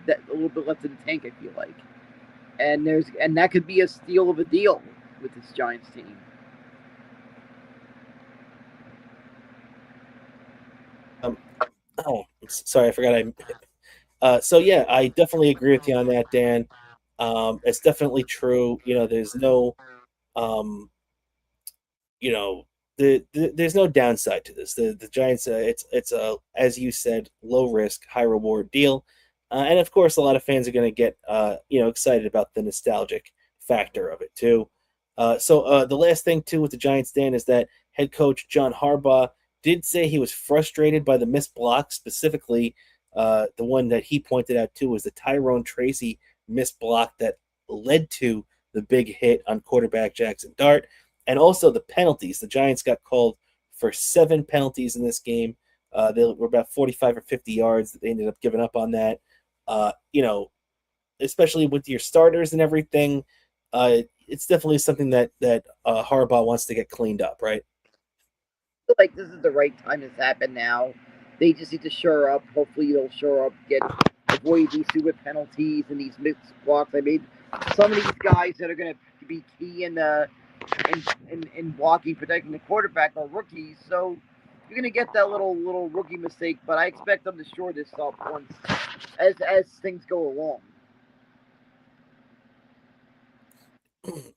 S3: that a little bit left in the tank. I feel like, and that could be a steal of a deal with this Giants team.
S2: Um, sorry, I forgot. So yeah, I definitely agree with you on that, Dan. It's definitely true. There's no um, you know there's no downside to this. The Giants, it's a, as you said, low risk, high reward deal, and of course, a lot of fans are going to get excited about the nostalgic factor of it too. The last thing too with the Giants, Dan, is that head coach John Harbaugh did say he was frustrated by the missed blocks, specifically the one that he pointed out too was the Tyrone Tracy missed block that led to the big hit on quarterback Jackson Dart, and also the penalties. The Giants got called for 7 penalties in this game. They were about 45 or 50 yards. They ended up giving up on that. Uh, you know, Especially with your starters and everything, it's definitely something that Harbaugh wants to get cleaned up, right?
S3: Feel like this is the right time this happened now. They just need to shore up. Hopefully, they'll shore up, get avoid these stupid penalties and these missed blocks. I mean, some of these guys that are going to be key in blocking, protecting the quarterback are rookies. So you're going to get that little rookie mistake. But I expect them to shore this up once as things go along.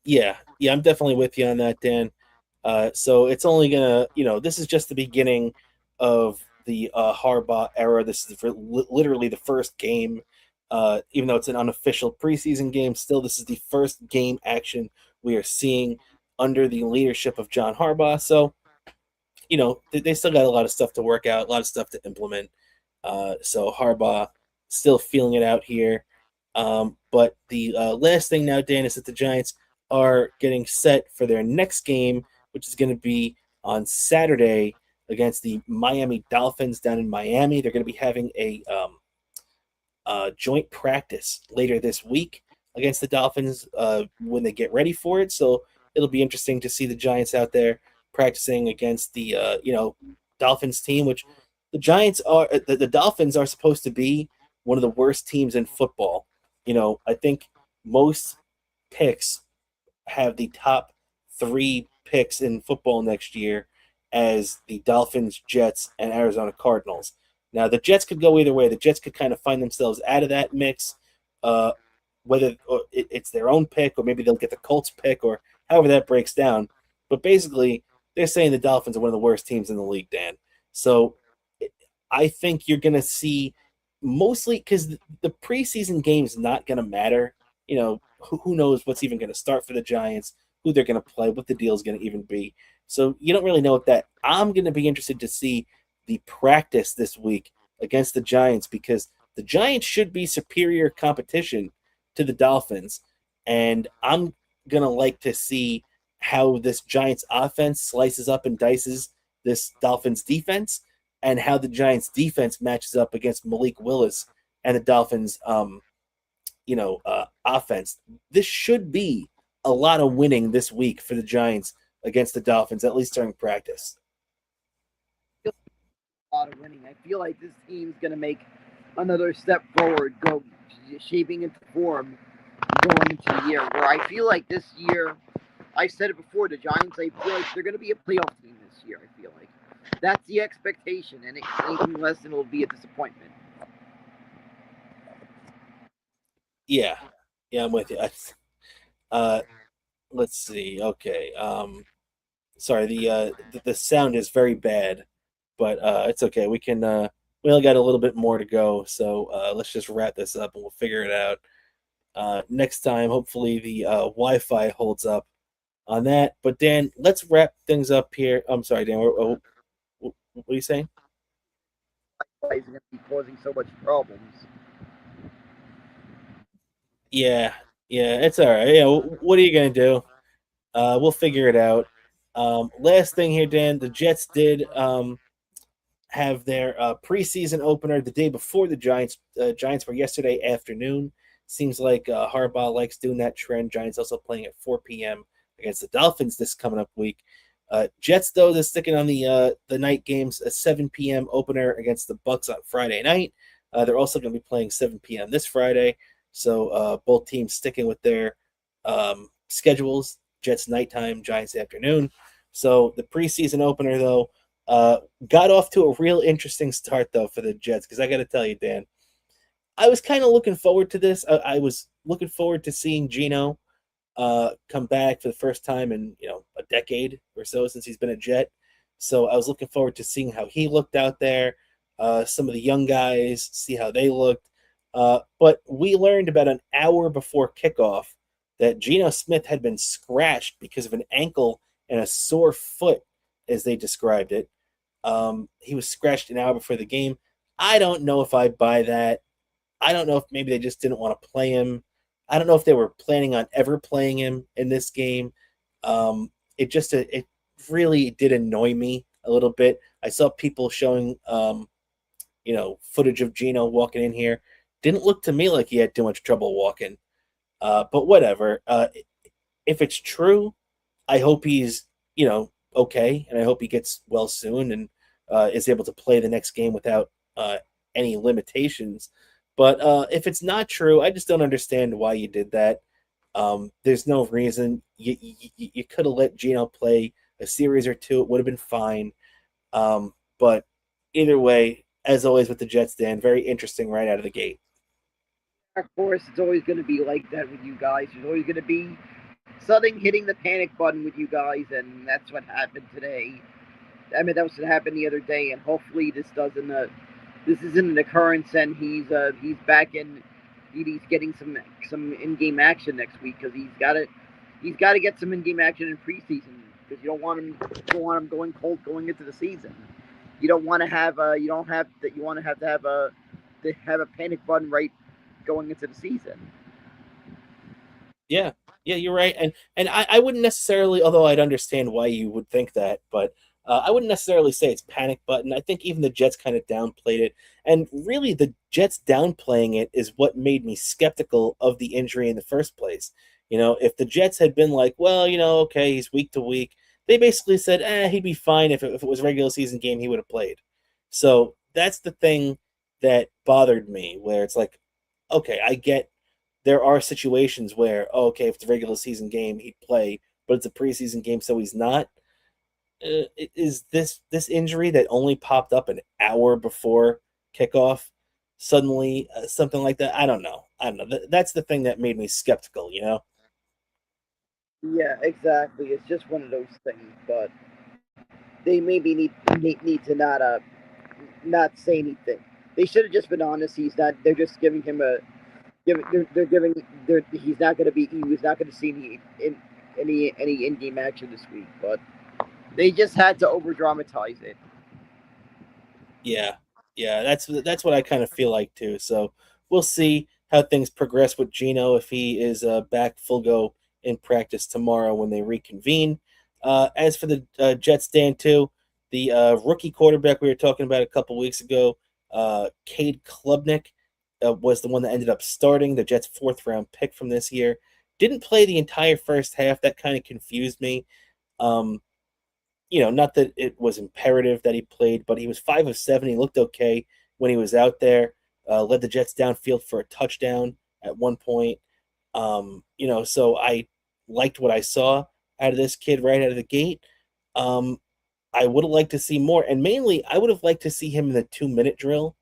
S2: Yeah, I'm definitely with you on that, Dan. So it's only gonna, this is just the beginning of the Harbaugh era. This is literally the first game, even though it's an unofficial preseason game. Still, this is the first game action we are seeing under the leadership of John Harbaugh. So they still got a lot of stuff to work out, a lot of stuff to implement. So Harbaugh still feeling it out here. But the last thing now, Dan, is that the Giants are getting set for their next game, which is going to be on Saturday against the Miami Dolphins down in Miami. They're going to be having a joint practice later this week against the Dolphins when they get ready for it. So it'll be interesting to see the Giants out there practicing against the Dolphins team, which the Dolphins are supposed to be one of the worst teams in football. I think most picks have the top 3 picks in football next year as the Dolphins, Jets, and Arizona Cardinals. Now, the Jets could go either way. The Jets could kind of find themselves out of that mix, whether it's their own pick or maybe they'll get the Colts pick or however that breaks down. But basically, they're saying the Dolphins are one of the worst teams in the league, Dan. So I think you're going to see mostly because the preseason game is not going to matter. Who knows what's even going to start for the Giants, who they're going to play, what the deal is going to even be. So you don't really know what that. I'm going to be interested to see the practice this week against the Giants because the Giants should be superior competition to the Dolphins. And I'm going to like to see how this Giants offense slices up and dices this Dolphins defense and how the Giants defense matches up against Malik Willis and the Dolphins offense. This should be a lot of winning this week for the Giants against the Dolphins, at least during practice.
S3: A lot of winning. I feel like this team's going to make another step forward, go shaping into form going into the year. Where I feel like this year, I said it before, the Giants, I feel like they're going to be a playoff team this year. I feel like that's the expectation, and anything less than it will be a disappointment.
S2: Yeah, I'm with you. Let's see. Okay. Sorry, the sound is very bad, but it's okay. We can. We only got a little bit more to go, so let's just wrap this up and we'll figure it out. Next time, hopefully the Wi-Fi holds up on that. But Dan, let's wrap things up here. I'm sorry, Dan. What are you saying?
S3: Wi-Fi is going to be causing so much problems.
S2: Yeah, it's all right. Yeah, what are you gonna do? We'll figure it out. Last thing here, Dan. The Jets did have their preseason opener the day before the Giants. Giants were yesterday afternoon. Seems like Harbaugh likes doing that trend. Giants also playing at 4 p.m. against the Dolphins this coming up week. Jets, though, they're sticking on the night games, a 7 p.m. opener against the Bucks on Friday night. They're also going to be playing 7 p.m. this Friday. So both teams sticking with their schedules. Jets nighttime, Giants afternoon. So the preseason opener, though, got off to a real interesting start, though, for the Jets. Because I got to tell you, Dan, I was kind of looking forward to this. I was looking forward to seeing Geno come back for the first time in a decade or so since he's been a Jet. So I was looking forward to seeing how he looked out there. Some of the young guys, see how they looked. But we learned about an hour before kickoff that Geno Smith had been scratched because of an ankle and a sore foot, as they described it. He was scratched an hour before the game. I don't know if I buy that. I don't know if maybe they just didn't want to play him. I don't know if they were planning on ever playing him in this game. It really did annoy me a little bit. I saw people showing, footage of Geno walking in here. Didn't look to me like he had too much trouble walking. But whatever. If it's true, I hope he's, okay, and I hope he gets well soon and is able to play the next game without any limitations. But if it's not true, I just don't understand why you did that. There's no reason. You could have let Geno play a series or two. It would have been fine. But either way, as always with the Jets, Dan, very interesting right out of the gate.
S3: Of course, it's always going to be like that with you guys. There's always going to be something hitting the panic button with you guys, and that's what happened today. I mean, that was what happened the other day, and hopefully this isn't an occurrence, and he's back in. He's getting some in-game action next week because he's got to get some in-game action in preseason. because you don't want him going cold going into the season. You don't want to have you don't have that you want to have a panic button right going into the season.
S2: Yeah, yeah, you're right, and I wouldn't necessarily, although I'd understand why you would think that, but I wouldn't necessarily say it's panic button. I think even the Jets kind of downplayed it, and really the Jets downplaying it is what made me skeptical of the injury in the first place. If the Jets had been like, well, okay, he's week to week, they basically said, he'd be fine if it was a regular season game, he would have played. So that's the thing that bothered me, where it's like, okay, I get there are situations where, okay, if it's a regular season game, he'd play, but it's a preseason game, so he's not. Is this injury that only popped up an hour before kickoff suddenly something like that? I don't know. That's the thing that made me skeptical.
S3: Yeah, exactly. It's just one of those things, but they maybe need to not say anything. They should have just been honest. He's not. They're just giving him a they're giving he's not going to be he was not going to see any in game action this week, but they just had to over dramatize it.
S2: Yeah, yeah, that's what I kind of feel like too. So we'll see how things progress with Gino if he is back full go in practice tomorrow when they reconvene. As for the Jets, Dan, too, the rookie quarterback we were talking about a couple weeks ago, Cade Klubnik, was the one that ended up starting, the Jets' fourth round pick from this year. Didn't play the entire first half. That kind of confused me. Um, not that it was imperative that he played, but he was 5 of 7. He looked okay when he was out there. Led the Jets downfield for a touchdown at one point. So I liked what I saw out of this kid right out of the gate. I would have liked to see more, and mainly I would have liked to see him in the 2-minute drill.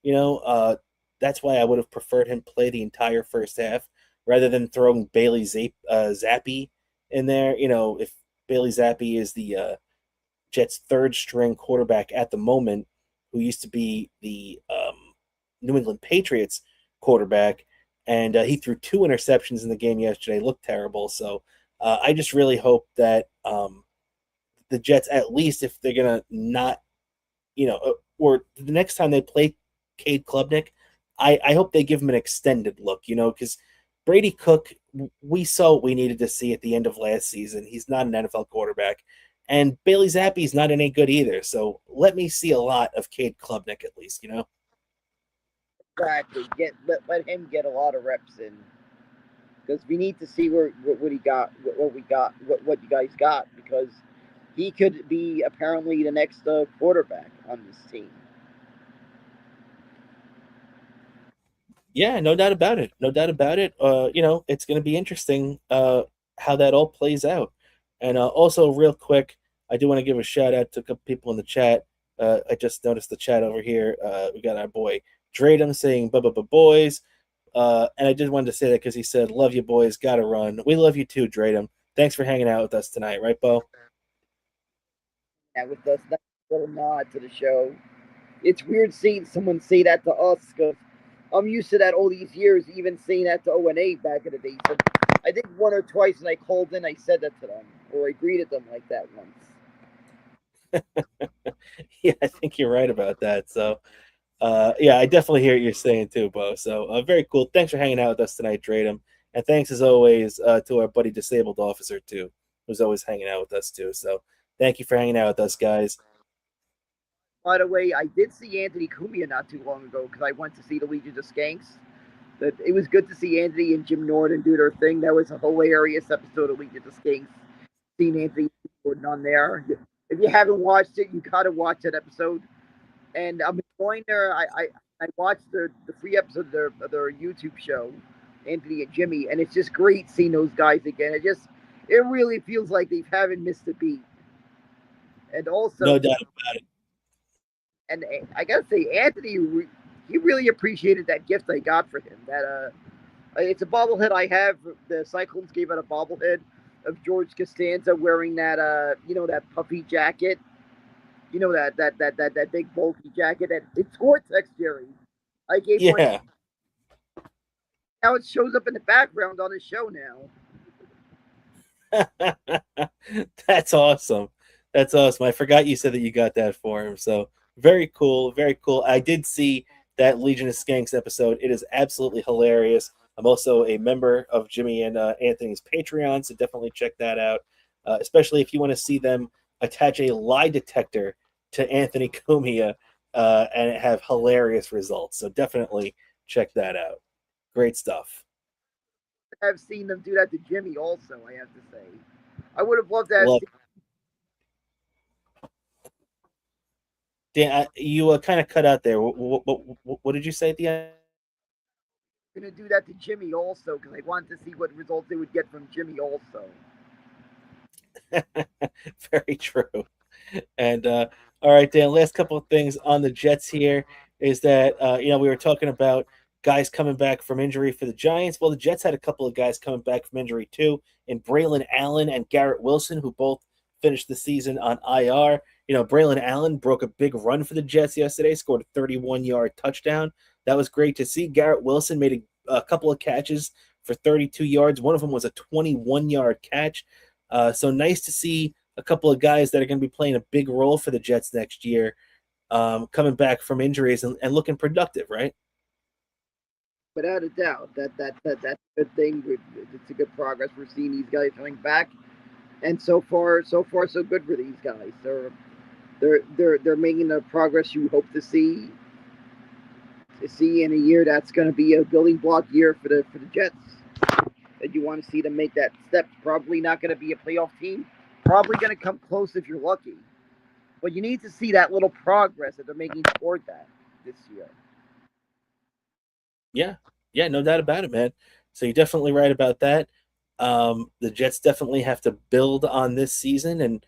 S2: You know, uh, that's why I would have preferred him play the entire first half rather than throwing Zappi in there. If Bailey Zappi is the Jets' third string quarterback at the moment, who used to be the New England Patriots quarterback, and he threw 2 interceptions in the game yesterday. Looked terrible. So I just really hope that the Jets, at least if they're gonna not, or the next time they play Cade Klubnik, I hope they give him an extended look. Because Brady Cook, we saw what we needed to see at the end of last season. He's not an NFL quarterback. And Bailey Zappi's not any good either. So let me see a lot of Cade Klubnik at least.
S3: Exactly. Let him get a lot of reps in because we need to see what he got, what we got, what you guys got because he could be apparently the next quarterback on this team.
S2: Yeah, no doubt about it. No doubt about it. It's going to be interesting how that all plays out. And also, real quick, I do want to give a shout out to a couple people in the chat. I just noticed the chat over here. We got our boy Draydon saying "Bubba boys," and I just wanted to say that because he said, "Love you, boys. Gotta run." We love you too, Draydon. Thanks for hanging out with us tonight, right, Bo?
S3: And with us, that little nod to the show. It's weird seeing someone say that to us because I'm used to that all these years, even saying that to O&A back in the day. So I think one or twice when I called in, I said that to them or I greeted them like that once.
S2: Yeah, I think you're right about that. So, yeah, I definitely hear what you're saying too, Bo. So, very cool. Thanks for hanging out with us tonight, Draydon. And thanks as always to our buddy Disabled Officer too, who's always hanging out with us too. So, thank you for hanging out with us, guys.
S3: By the way, I did see Anthony Cumia not too long ago because I went to see the Legion of Skanks. That it was good to see Anthony and Jim Norton do their thing. That was a hilarious episode of Legion of Skanks. Seeing Anthony Norton on there. If you haven't watched it, you gotta watch that episode. And I'm enjoying their. I watched the free episode of their YouTube show, Anthony and Jimmy, and it's just great seeing those guys again. It really feels like they haven't missed a beat. And also,
S2: No doubt about it.
S3: and I gotta say, Anthony, he really appreciated that gift I got for him. That it's a bobblehead I have. The Cyclones gave out a bobblehead of George Costanza wearing that that puffy jacket. That big bulky jacket. That it's Gore-Tex, Jerry. I gave one.
S2: Yeah,
S3: Now it shows up in the background on his show now.
S2: That's awesome. That's awesome. I forgot you said that you got that for him. So very cool. Very cool. I did see that Legion of Skanks episode. It is absolutely hilarious. I'm also a member of Jimmy and Anthony's Patreon, so definitely check that out. Especially if you want to see them attach a lie detector to Anthony Cumia and have hilarious results. So definitely check that out. Great stuff.
S3: I've seen them do that to Jimmy also, I have to say. I would have loved to have
S2: Love
S3: seen
S2: Dan, you kind of cut out there. What did you say at the end?
S3: them going to do that to Jimmy also because I wanted to see what results they would get from Jimmy also.
S2: Very true. And all right, Dan. Last couple of things on the Jets here is that we were talking about guys coming back from injury for the Giants. Well, the Jets had a couple of guys coming back from injury too, in Braylon Allen and Garrett Wilson, who both finished the season on IR. Braylon Allen broke a big run for the Jets yesterday, scored a 31-yard touchdown. That was great to see. Garrett Wilson made a couple of catches for 32 yards. One of them was a 21-yard catch. So nice to see a couple of guys that are going to be playing a big role for the Jets next year, coming back from injuries and looking productive, right?
S3: Without a doubt, that's a good thing. It's a good progress. We're seeing these guys coming back, and so far, so good for these guys. They're making the progress you hope to see in a year that's going to be a building block year for the Jets. That you want to see them make that step. Probably not going to be a playoff team. Probably going to come close if you're lucky. But you need to see that little progress that they're making toward that this year.
S2: Yeah, no doubt about it, man. So you're definitely right about that. The Jets definitely have to build on this season and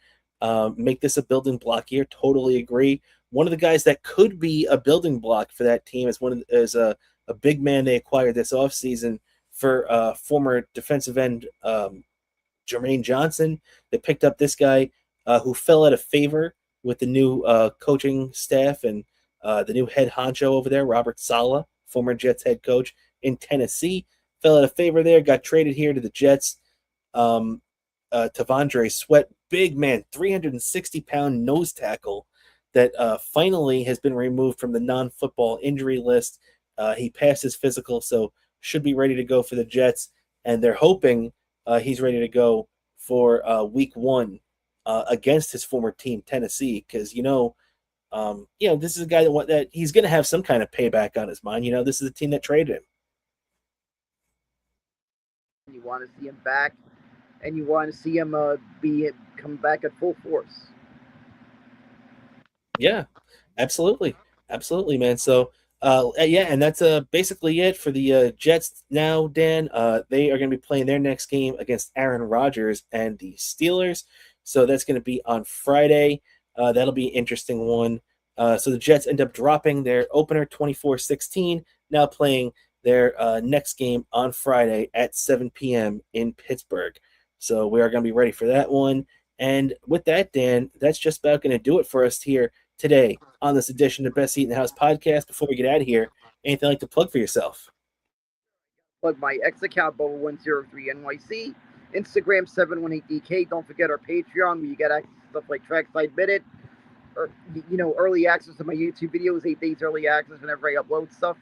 S2: make this a building block year. Totally agree. One of the guys that could be a building block for that team is a big man they acquired this offseason for former defensive end Jermaine Johnson. They picked up this guy who fell out of favor with the new coaching staff and the new head honcho over there, Robert Saleh, former Jets head coach in Tennessee. Fell out of favor there, got traded here to the Jets. Tavondre Sweat, big man, 360-pound nose tackle that finally has been removed from the non-football injury list. He passed his physical, so should be ready to go for the Jets, and they're hoping he's ready to go for week one against his former team, Tennessee, because this is a guy that he's going to have some kind of payback on his mind. This is a team that traded him.
S3: You want to see him back, and you want to see him come back at full force.
S2: Yeah, absolutely, man. So and that's basically it for the Jets now, Dan. They are going to be playing their next game against Aaron Rodgers and the Steelers. So that's going to be on Friday. That'll be an interesting one. So the Jets end up dropping their opener 24-16, now playing their next game on Friday at 7 p.m. in Pittsburgh. So we are going to be ready for that one. And with that, Dan, that's just about going to do it for us here today on this edition of Best Seat in the House podcast. Before we get out of here, anything like to plug for yourself?
S3: Plug my X account, Bobo103NYC, Instagram 718DK. Don't forget our Patreon where you get access to stuff like Trackside Minute, or early access to my YouTube videos, 8 days early access whenever I upload stuff.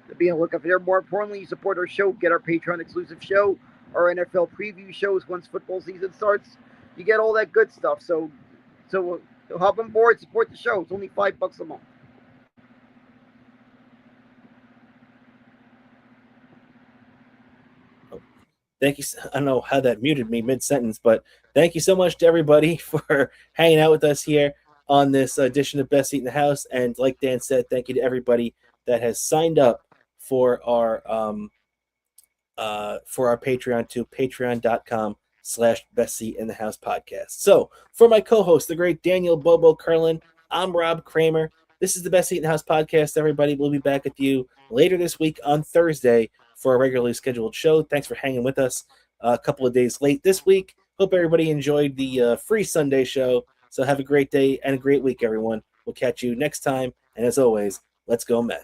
S3: To be on the lookout for there. More importantly, you support our show, get our Patreon exclusive show, our NFL preview shows once football season starts. You get all that good stuff. So hop on board, support the show. It's only $5 a month.
S2: Thank you. I don't know how that muted me mid-sentence, but thank you so much to everybody for hanging out with us here on this edition of Best Seat in the House. And like Dan said, thank you to everybody that has signed up for our Patreon to patreon.com/Best Seat in the House podcast. So for my co-host, the great Daniel Bobo Curlin, I'm Rob Kramer. This is the Best Seat in the House podcast. Everybody, we'll be back with you later this week on Thursday for a regularly scheduled show. Thanks for hanging with us a couple of days late this week. Hope everybody enjoyed the free Sunday show. So have a great day and a great week, everyone. We'll catch you next time. And as always, let's go Mets.